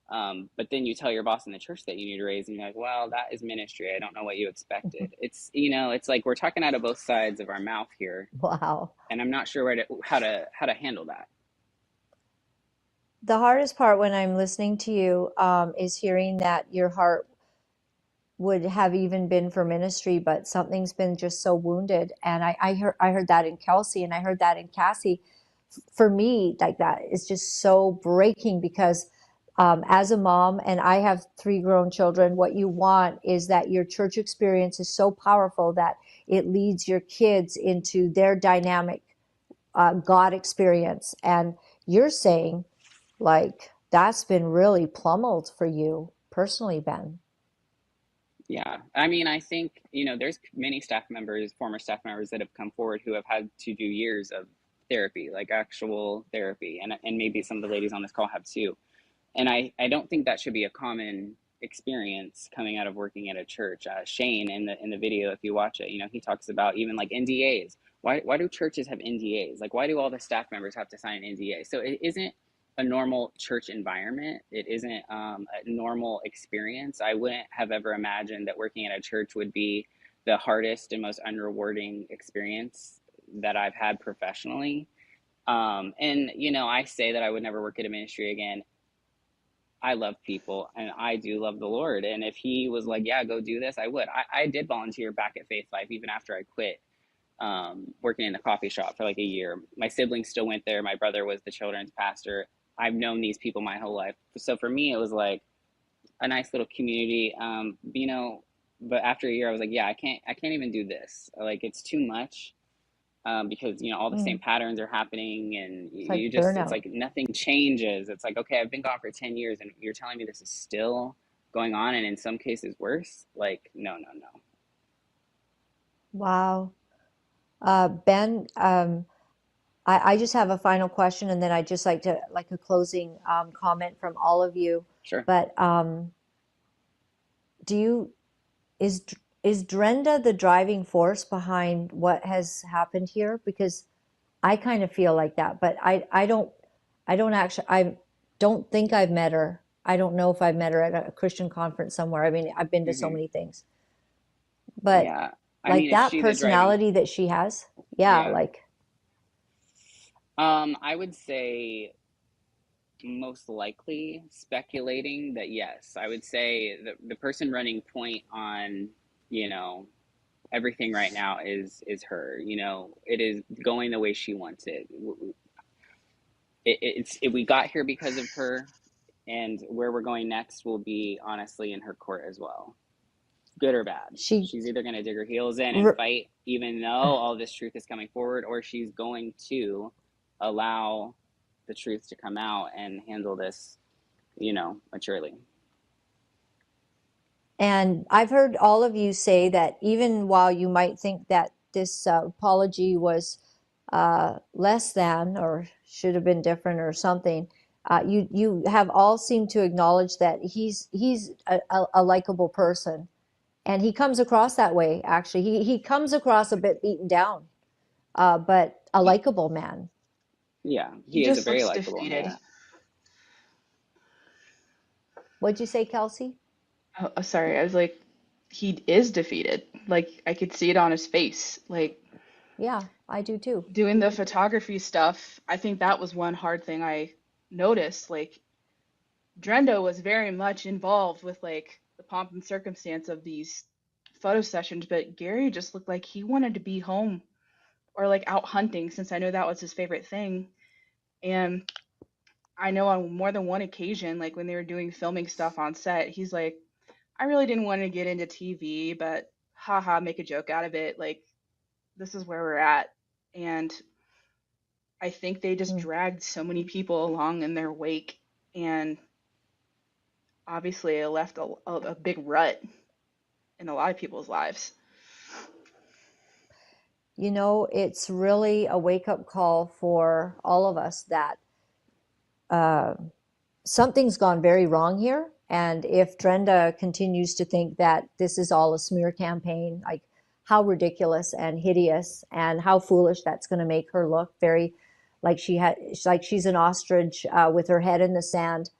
But then you tell your boss in the church that you need a raise, and you're like, well, that is ministry. I don't know what you expected. It's, it's like we're talking out of both sides of our mouth here. Wow. And I'm not sure how to handle that. The hardest part when I'm listening to you is hearing that your heart would have even been for ministry, but something's been just so wounded. And I heard that in Kelsey, and I heard that in Cassie. For me, like, that is just so breaking, because as a mom, and I have 3 grown children, what you want is that your church experience is so powerful that it leads your kids into their dynamic God experience. And you're saying, like, that's been really pummeled for you personally, Ben. Yeah. I mean, I think, there's many former staff members that have come forward who have had to do years of therapy, like actual therapy. And maybe some of the ladies on this call have too. And I don't think that should be a common experience coming out of working at a church. Shane, in the video, if you watch it, he talks about even like NDAs. Why do churches have NDAs? Like, why do all the staff members have to sign an NDA? So it isn't a normal church environment. It isn't a normal experience. I wouldn't have ever imagined that working at a church would be the hardest and most unrewarding experience that I've had professionally. And, I say that I would never work at a ministry again. I love people, and I do love the Lord. And if he was like, yeah, go do this, I would. I did volunteer back at Faith Life, even after I quit working in the coffee shop for like a year. My siblings still went there. My brother was the children's pastor. I've known these people my whole life. So for me, it was like, a nice little community. You know, but after a year, I was like, yeah, I can't even do this. Like, it's too much. Because, you know, all the same patterns are happening, and It's like you just, it's burnout. like nothing changes. It's like, okay, I've been gone for 10 years and you're telling me this is still going on, and in some cases worse. Like, no, no, no. Wow. Ben, I just have a final question, and then I'd just like to, like, a closing comment from all of you. Sure. But is Drenda the driving force behind what has happened here? Because I kind of feel like that, but I don't actually, I don't think I've met her. I don't know if I've met her at a Christian conference somewhere. I mean, I've been to so many things, but Yeah. I like mean, is that she the driving? personality that she has, yeah, Yeah. like, I would say most likely speculating that yes. I would say the person running point on, you know, everything right now is her. You know, it is going the way she wants it. We got here because of her, and where we're going next will be honestly in her court as well, good or bad. she, She's either going to dig her heels in and r- fight even though all this truth is coming forward, or she's going to allow the truth to come out and handle this, you know, maturely. and I've heard all of you say that even while you might think that this apology was less than or should have been different or something, you have all seemed to acknowledge that he's a likable person, and he comes across that way. Actually, he comes across a bit beaten down, but a likable man. Yeah, He he is a just very looks likable defeated. man. What'd you say, Kelsey? Oh, sorry, I was like, he is defeated. Like, I could see it on his face. Like, Yeah, I do too. doing the photography stuff, I think that was one hard thing I noticed. Like, Drenda was very much involved with like the pomp and circumstance of these photo sessions, but Gary just looked like he wanted to be home or like out hunting, since I know that was his favorite thing. And I know on more than one occasion, like when they were doing filming stuff on set, he's like, I really didn't want to get into TV, but haha, make a joke out of it. Like, this is where we're at. And I think they just Mm. dragged so many people along in their wake. And obviously, it left a big rut in a lot of people's lives. You know, it's really a wake-up call for all of us that something's gone very wrong here. And if Drenda continues to think that this is all a smear campaign, like, how ridiculous and hideous and how foolish that's going to make her look, very like she's an ostrich with her head in the sand,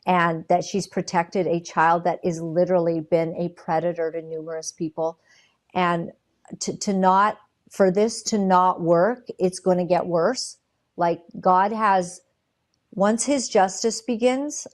and that she's protected a child that is literally been a predator to numerous people. And to not, for this to not work, it's going to get worse. Like, God has, once his justice begins,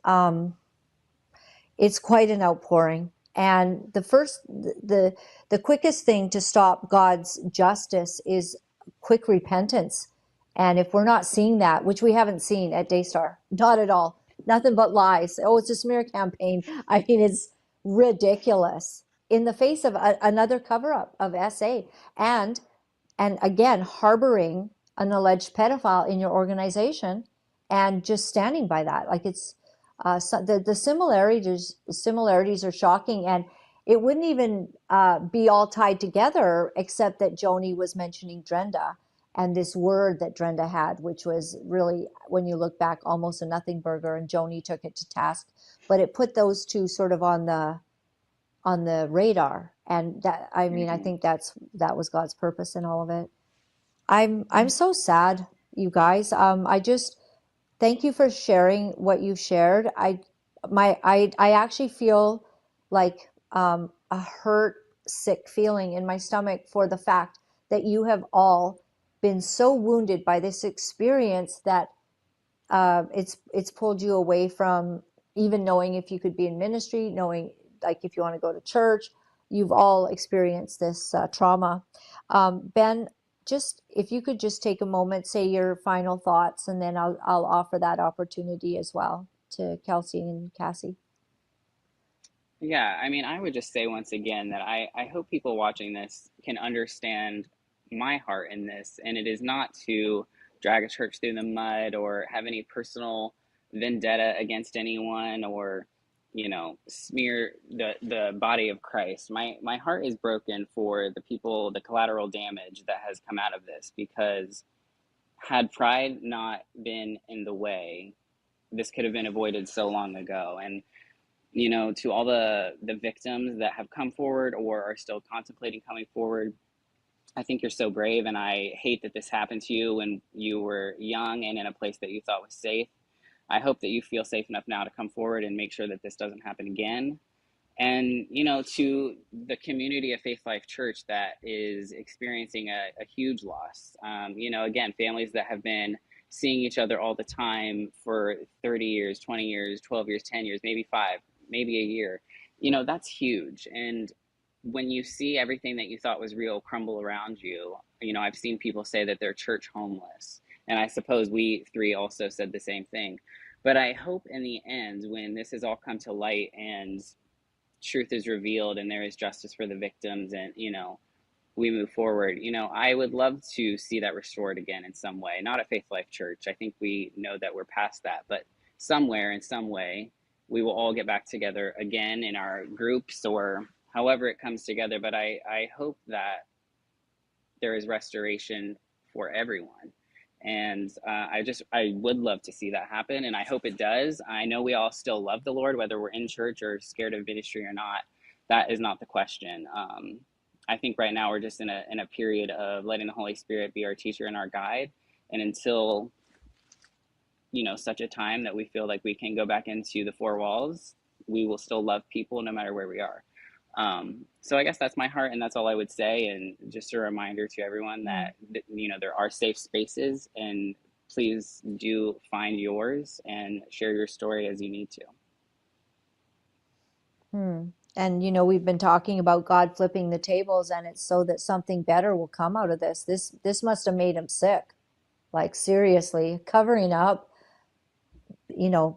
it's quite an outpouring. And the quickest thing to stop God's justice is quick repentance. And if we're not seeing that, which we haven't seen at Daystar, not at all, nothing but lies. Oh, it's a smear campaign. I mean, it's ridiculous in the face of another cover-up of SA, and again, harboring an alleged pedophile in your organization and just standing by that. Like, it's the similarities are shocking, and it wouldn't even be all tied together, except that Joni was mentioning Drenda and this word that Drenda had, which was really, when you look back, almost a nothing burger, and Joni took it to task. But it put those two sort of on the radar, and that, I mean, I think that was God's purpose in all of it. I'm so sad, you guys. I just thank you for sharing what you've shared. I actually feel like a hurt, sick feeling in my stomach for the fact that you have all been so wounded by this experience that it's pulled you away from even knowing if you could be in ministry, knowing, like, if you want to go to church. You've all experienced this trauma. Ben, just if you could just take a moment, say your final thoughts, and then I'll offer that opportunity as well to Kelsey and Cassie. Yeah, I mean, I would just say once again that I hope people watching this can understand my heart in this. And it is not to drag a church through the mud or have any personal vendetta against anyone or, smear the body of Christ. My heart is broken for the people, the collateral damage that has come out of this, because had pride not been in the way, this could have been avoided so long ago. And to all the victims that have come forward or are still contemplating coming forward, I think you're so brave, and I hate that this happened to you when you were young and in a place that you thought was safe. I hope that you feel safe enough now to come forward and make sure that this doesn't happen again. And, to the community of Faith Life Church that is experiencing a huge loss, again, families that have been seeing each other all the time for 30 years, 20 years, 12 years, 10 years, maybe 5, maybe a year, that's huge. And when you see everything that you thought was real crumble around you, I've seen people say that they're church homeless. And I suppose we 3 also said the same thing. But I hope in the end, when this has all come to light and truth is revealed and there is justice for the victims and, we move forward, I would love to see that restored again in some way. Not at Faith Life Church. I think we know that we're past that. But somewhere, in some way, we will all get back together again in our groups or however it comes together. But I hope that there is restoration for everyone. And I would love to see that happen. And I hope it does. I know we all still love the Lord, whether we're in church or scared of ministry or not. That is not the question. I think right now we're just in a period of letting the Holy Spirit be our teacher and our guide. And until, such a time that we feel like we can go back into the 4 walls, we will still love people no matter where we are. So I guess that's my heart, and that's all I would say. And just a reminder to everyone that, there are safe spaces, and please do find yours and share your story as you need to. And we've been talking about God flipping the tables, and it's so that something better will come out of this. This must have made him sick. Like, seriously, covering up,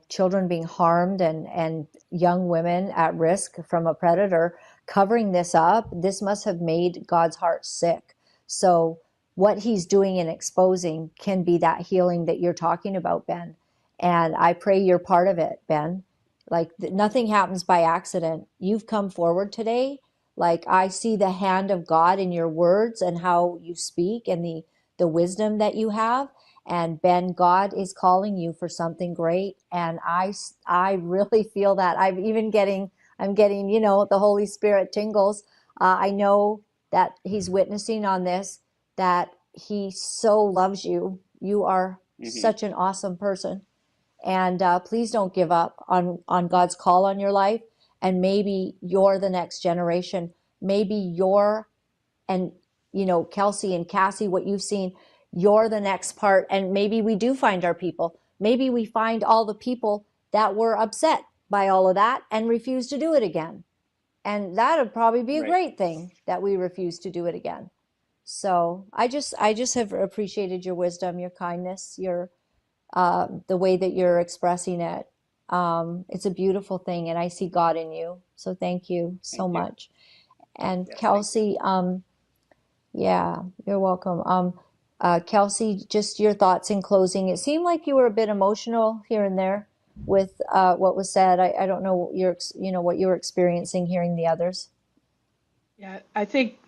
children being harmed and young women at risk from a predator, covering this up, this must have made God's heart sick. So what he's doing and exposing can be that healing that you're talking about, Ben. And I pray you're part of it, Ben. Like, nothing happens by accident. You've come forward today. Like, I see the hand of God in your words and how you speak and the wisdom that you have. And Ben, God is calling you for something great. And I really feel that. I'm getting, the Holy Spirit tingles. I know that he's witnessing on this, that he so loves you. You are such an awesome person. And please don't give up on God's call on your life. And maybe you're the next generation. Maybe you're, and, Kelsey and Cassie, what you've seen, you're the next part. And maybe we do find our people. Maybe we find all the people that were upset by all of that and refuse to do it again. And that would probably be a great thing, that we refuse to do it again. So I just have appreciated your wisdom, your kindness, your the way that you're expressing it. It's a beautiful thing, and I see God in you. So thank you so much. And yes, Kelsey, yeah, you're welcome. Kelsey, just your thoughts in closing. It seemed like you were a bit emotional here and there with what was said. I don't know what you were experiencing hearing the others. Yeah, I think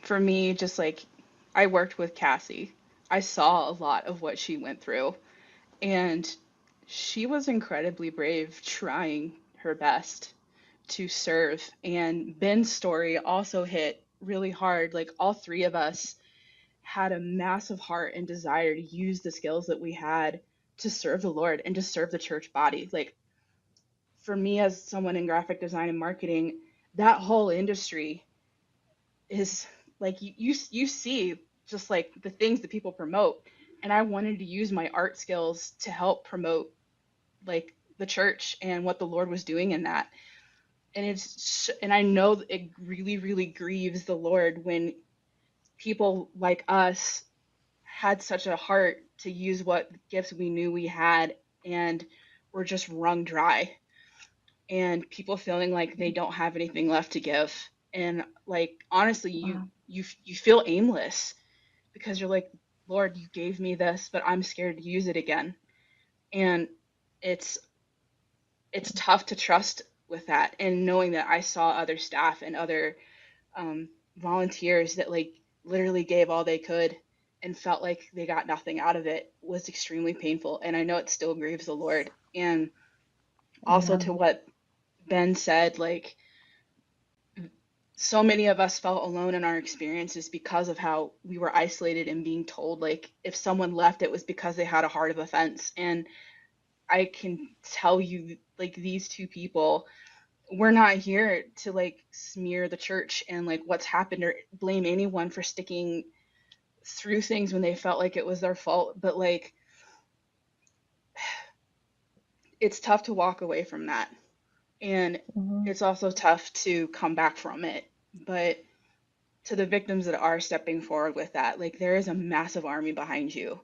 for me, just like I worked with Cassie, I saw a lot of what she went through, and she was incredibly brave, trying her best to serve. And Ben's story also hit really hard. Like, all 3 of us had a massive heart and desire to use the skills that we had to serve the Lord and to serve the church body. Like, for me, as someone in graphic design and marketing, that whole industry is like, you see just like the things that people promote. And I wanted to use my art skills to help promote like the church and what the Lord was doing in that. And I know it really, really grieves the Lord when people like us had such a heart to use what gifts we knew we had and were just wrung dry. and people feeling like they don't have anything left to give. And like, honestly, Wow. you feel aimless because you're like, Lord, you gave me this, but I'm scared to use it again. And it's tough to trust with that. And knowing that I saw other staff and other volunteers that like literally gave all they could and felt like they got nothing out of it was extremely painful. And I know it still grieves the Lord. And also to Amen. what Ben said, like, so many of us felt alone in our experiences because of how we were isolated and being told, like, if someone left, it was because they had a heart of offense. And I can tell you, like, these two people, we're not here to like smear the church and like what's happened or blame anyone for sticking through things when they felt like it was their fault. But like, it's tough to walk away from that. And Mm-hmm. it's also tough to come back from it. But to the victims that are stepping forward with that, like, there is a massive army behind you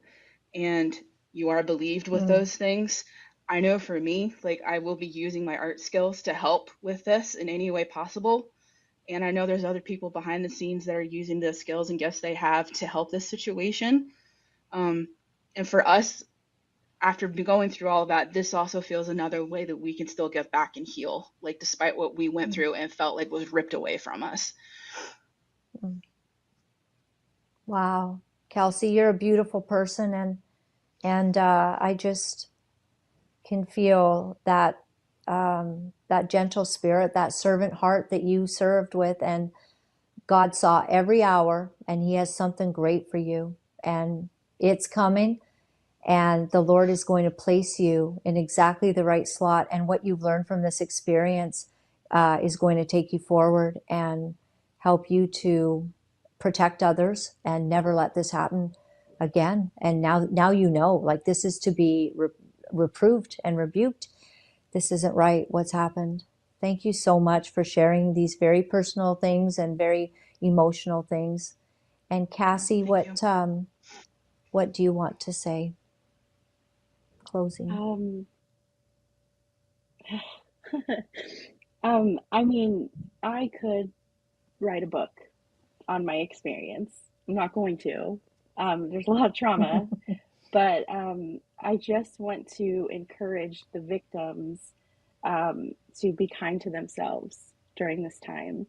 and you are believed with Mm. those things. I know for me, like, I will be using my art skills to help with this in any way possible. And I know there's other people behind the scenes that are using the skills and gifts they have to help this situation. And for us, after going through all of that, this also feels another way that we can still get back and heal, like, despite what we went through and felt like was ripped away from us. Mm. Wow. Kelsey, you're a beautiful person, and I just can feel that that gentle spirit, that servant heart that you served with, and God saw every hour, and He has something great for you, and it's coming, and the Lord is going to place you in exactly the right slot, and what you've learned from this experience is going to take you forward and help you to protect others and never let this happen again. And now you know, like, this is to be reproved and rebuked. This isn't right, what's happened. Thank you so much for sharing these very personal things and very emotional things. And Cassie, Thank you. what do you want to say? Closing. I mean, I could write a book on my experience. I'm not going to. There's a lot of trauma, but I just want to encourage the victims to be kind to themselves during this time.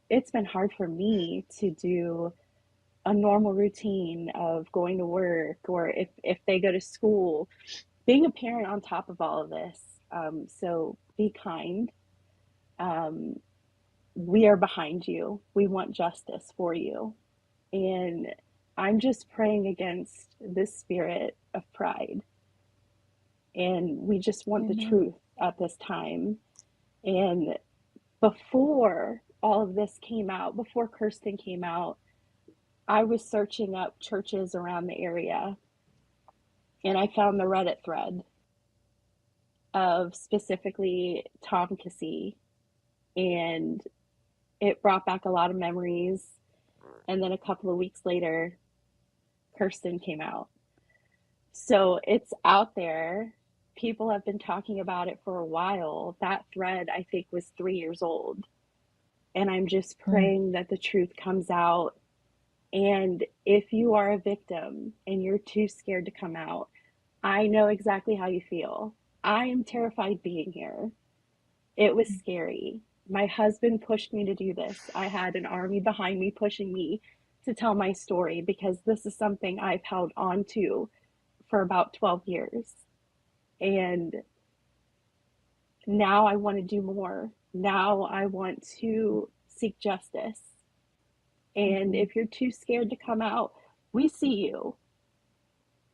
It's been hard for me to do a normal routine of going to work, or if they go to school, being a parent on top of all of this. So be kind. We are behind you. We want justice for you. And I'm just praying against this spirit of pride. And we just want the truth at this time. And before all of this came out, before Kirsten came out, I was searching up churches around the area, and I found the Reddit thread of specifically Tom Cassie, and it brought back a lot of memories. And then a couple of weeks later, Kirsten came out. So it's out there. People have been talking about it for a while. That thread, I think, was 3 years old. And I'm just praying that the truth comes out. And if you are a victim and you're too scared to come out, I know exactly how you feel. I am terrified being here. It was scary. My husband pushed me to do this. I had an army behind me pushing me to tell my story because this is something I've held on to for about 12 years. And now I want to do more. Now I want to seek justice. And if you're too scared to come out, we see you,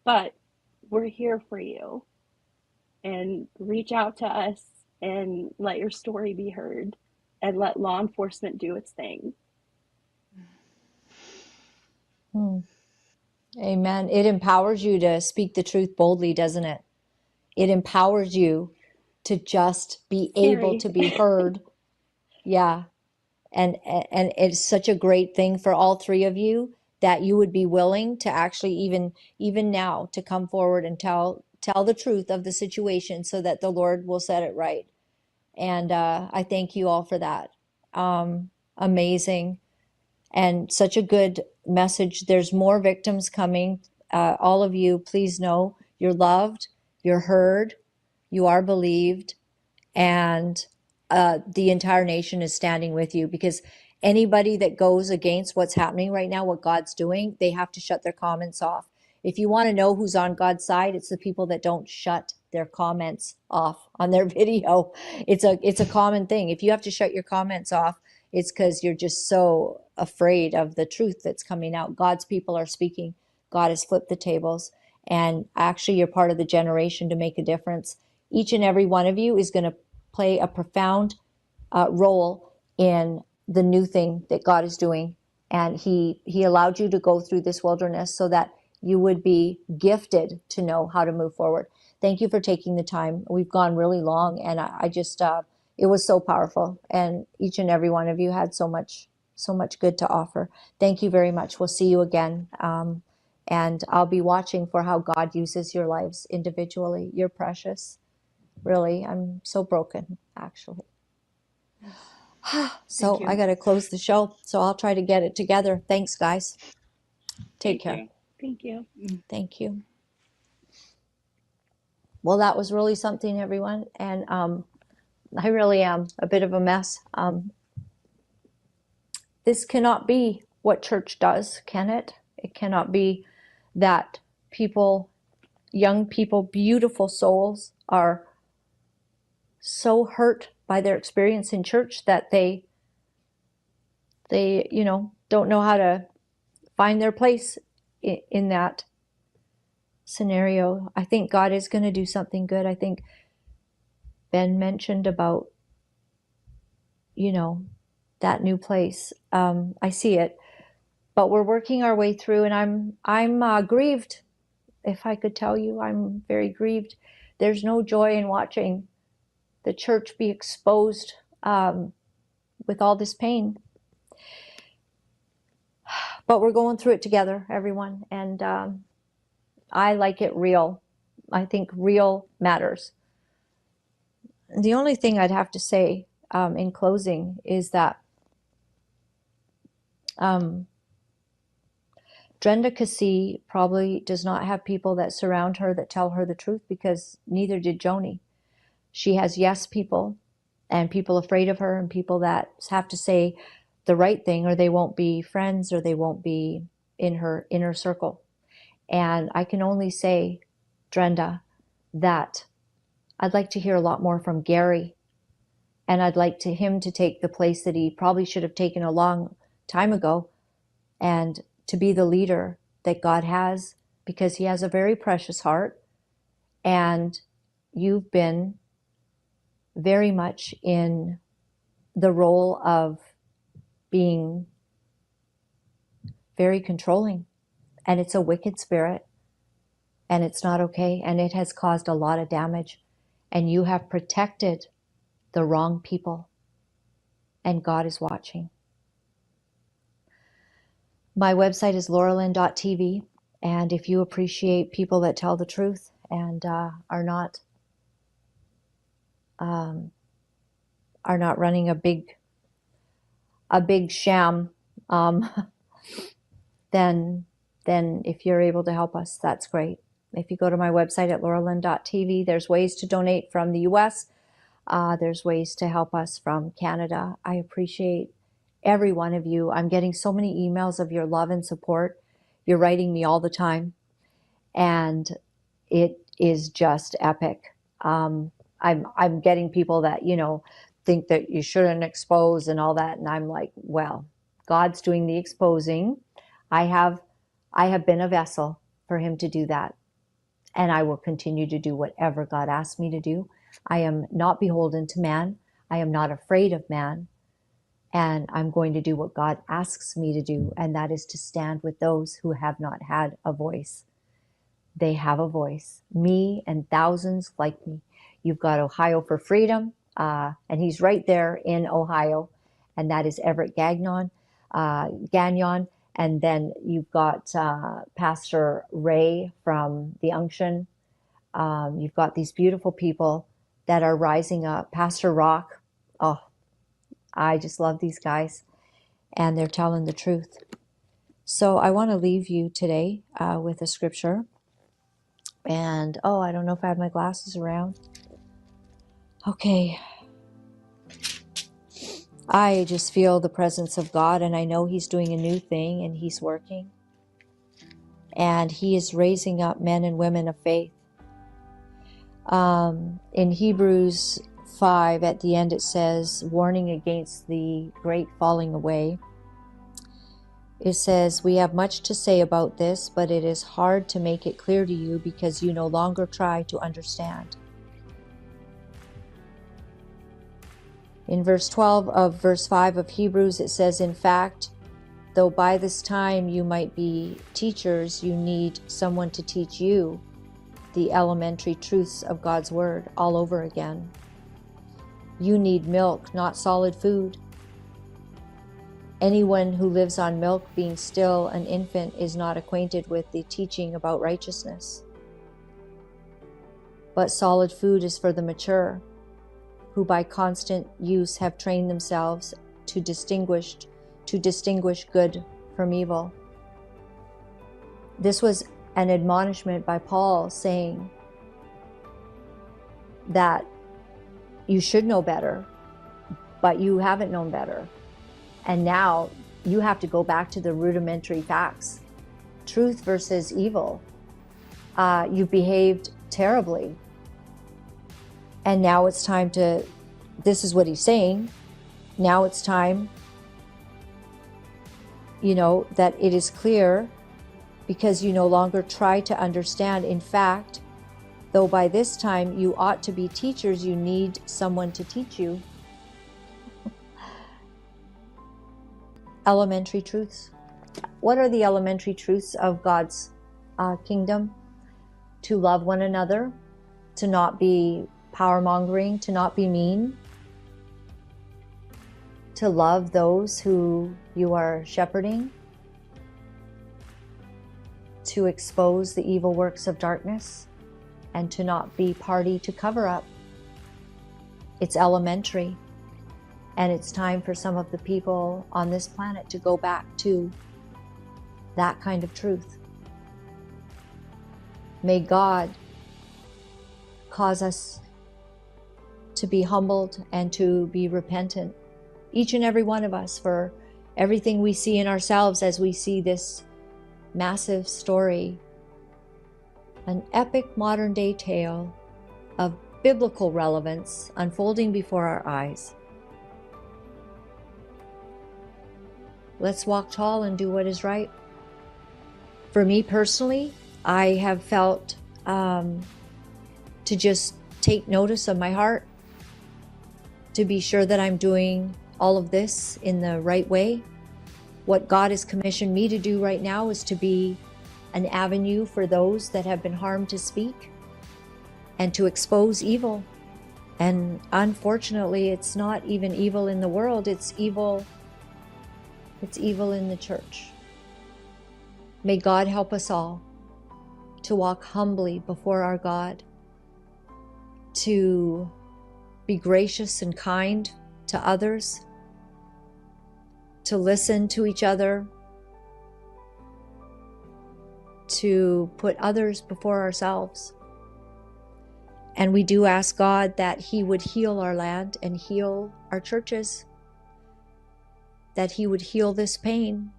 but we're here for you. And reach out to us and let your story be heard, and let law enforcement do its thing. Amen. It empowers you to speak the truth boldly, doesn't it? It empowers you to just be able to be heard. Yeah. And it's such a great thing for all three of you that you would be willing to actually even now to come forward and tell the truth of the situation so that the Lord will set it right. And I thank you all for that. Amazing. And such a good message. There's more victims coming. All of you, please know you're loved, you're heard, you are believed, and the entire nation is standing with you, because anybody that goes against what's happening right now, what God's doing, they have to shut their comments off. If you want to know who's on God's side, it's the people that don't shut their comments off on their video. It's a common thing. If you have to shut your comments off, it's because you're just so afraid of the truth that's coming out. God's people are speaking. God has flipped the tables, and actually you're part of the generation to make a difference. Each and every one of you is going to play a profound role in the new thing that God is doing. And he allowed you to go through this wilderness so that you would be gifted to know how to move forward. Thank you for taking the time. We've gone really long, and I just, it was so powerful. And each and every one of you had so much good to offer. Thank you very much. We'll see you again. And I'll be watching for how God uses your lives individually. You're precious. Really, I'm so broken, actually. So I got to close the show. So I'll try to get it together. Thanks, guys. Take care. Thank you. Thank you. Well, that was really something, everyone. And I really am a bit of a mess. This cannot be what church does, can it? It cannot be that people, young people, beautiful souls are so hurt by their experience in church that they don't know how to find their place in that scenario. I think God is going to do something good. I think Ben mentioned about, that new place. I see it, but we're working our way through, and I'm grieved. If I could tell you, I'm very grieved. There's no joy in watching the church be exposed with all this pain. But we're going through it together, everyone. And I like it real. I think real matters. The only thing I'd have to say in closing is that Drenda Kasi probably does not have people that surround her that tell her the truth, because neither did Joni. She has yes people, and people afraid of her, and people that have to say the right thing, or they won't be friends, or they won't be in her inner circle. And I can only say, Drenda, that I'd like to hear a lot more from Gary, and I'd like him to take the place that he probably should have taken a long time ago, and to be the leader that God has, because he has a very precious heart, and you've been very much in the role of being very controlling, and it's a wicked spirit, and it's not okay, and it has caused a lot of damage, and you have protected the wrong people, and God is watching. My website is Laura-Lynn.tv, and if you appreciate people that tell the truth and are not running a big sham, then if you're able to help us, that's great. If you go to my website at Laura-Lynn.tv, there's ways to donate from the US. There's ways to help us from Canada. I appreciate every one of you. I'm getting so many emails of your love and support. You're writing me all the time, and it is just epic. I'm getting people that think that you shouldn't expose and all that, and I'm like, well, God's doing the exposing. I have been a vessel for him to do that, and I will continue to do whatever God asks me to do. I am not beholden to man. I am not afraid of man. And I'm going to do what God asks me to do, and that is to stand with those who have not had a voice. They have a voice. Me and thousands like me. You've got Ohio for Freedom, and he's right there in Ohio, and that is Everett Gagnon. And then you've got Pastor Ray from The Unction. You've got these beautiful people that are rising up. Pastor Rock, oh, I just love these guys, and they're telling the truth. So I want to leave you today with a scripture. And, oh, I don't know if I have my glasses around. Okay. I just feel the presence of God, and I know He's doing a new thing, and He's working. And He is raising up men and women of faith. In Hebrews 5, at the end, it says, warning against the great falling away. It says, we have much to say about this, but it is hard to make it clear to you because you no longer try to understand. In verse 12 of verse 5 of Hebrews, it says, in fact, though by this time you might be teachers, you need someone to teach you the elementary truths of God's Word all over again. You need milk, not solid food. Anyone who lives on milk, being still an infant, is not acquainted with the teaching about righteousness. But solid food is for the mature, who by constant use have trained themselves to distinguish good from evil. This was an admonishment by Paul saying that you should know better, but you haven't known better. And now you have to go back to the rudimentary facts. Truth versus evil. You've behaved terribly. And now it's time to, this is what he's saying, now it's time, that it is clear, because you no longer try to understand. In fact, though by this time you ought to be teachers, you need someone to teach you elementary truths. What are the elementary truths of God's kingdom? To love one another, to not be power-mongering, to not be mean, to love those who you are shepherding, to expose the evil works of darkness, and to not be party to cover up. It's elementary. And it's time for some of the people on this planet to go back to that kind of truth. May God cause us to be humbled and to be repentant, each and every one of us, for everything we see in ourselves as we see this massive story, an epic modern day tale of biblical relevance unfolding before our eyes. Let's walk tall and do what is right. For me personally, I have felt to just take notice of my heart, to be sure that I'm doing all of this in the right way. What God has commissioned me to do right now is to be an avenue for those that have been harmed to speak and to expose evil. And unfortunately, it's not even evil in the world, it's evil in the church. May God help us all to walk humbly before our God, to be gracious and kind to others, to listen to each other, to put others before ourselves. And we do ask God that He would heal our land and heal our churches, that He would heal this pain,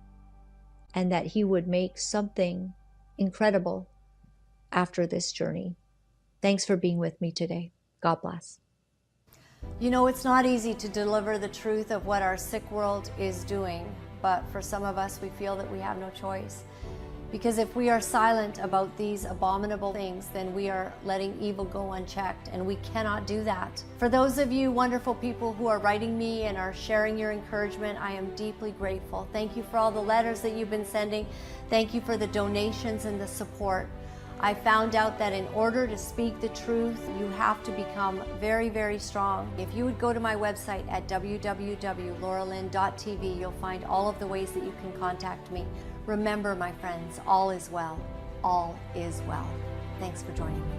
and that He would make something incredible after this journey. Thanks for being with me today. God bless. It's not easy to deliver the truth of what our sick world is doing, but for some of us, we feel that we have no choice. Because if we are silent about these abominable things, then we are letting evil go unchecked, and we cannot do that. For those of you wonderful people who are writing me and are sharing your encouragement, I am deeply grateful. Thank you for all the letters that you've been sending. Thank you for the donations and the support. I found out that in order to speak the truth, you have to become very, very strong. If you would go to my website at www.laura-lynn.tv, you'll find all of the ways that you can contact me. Remember, my friends, all is well. All is well. Thanks for joining me.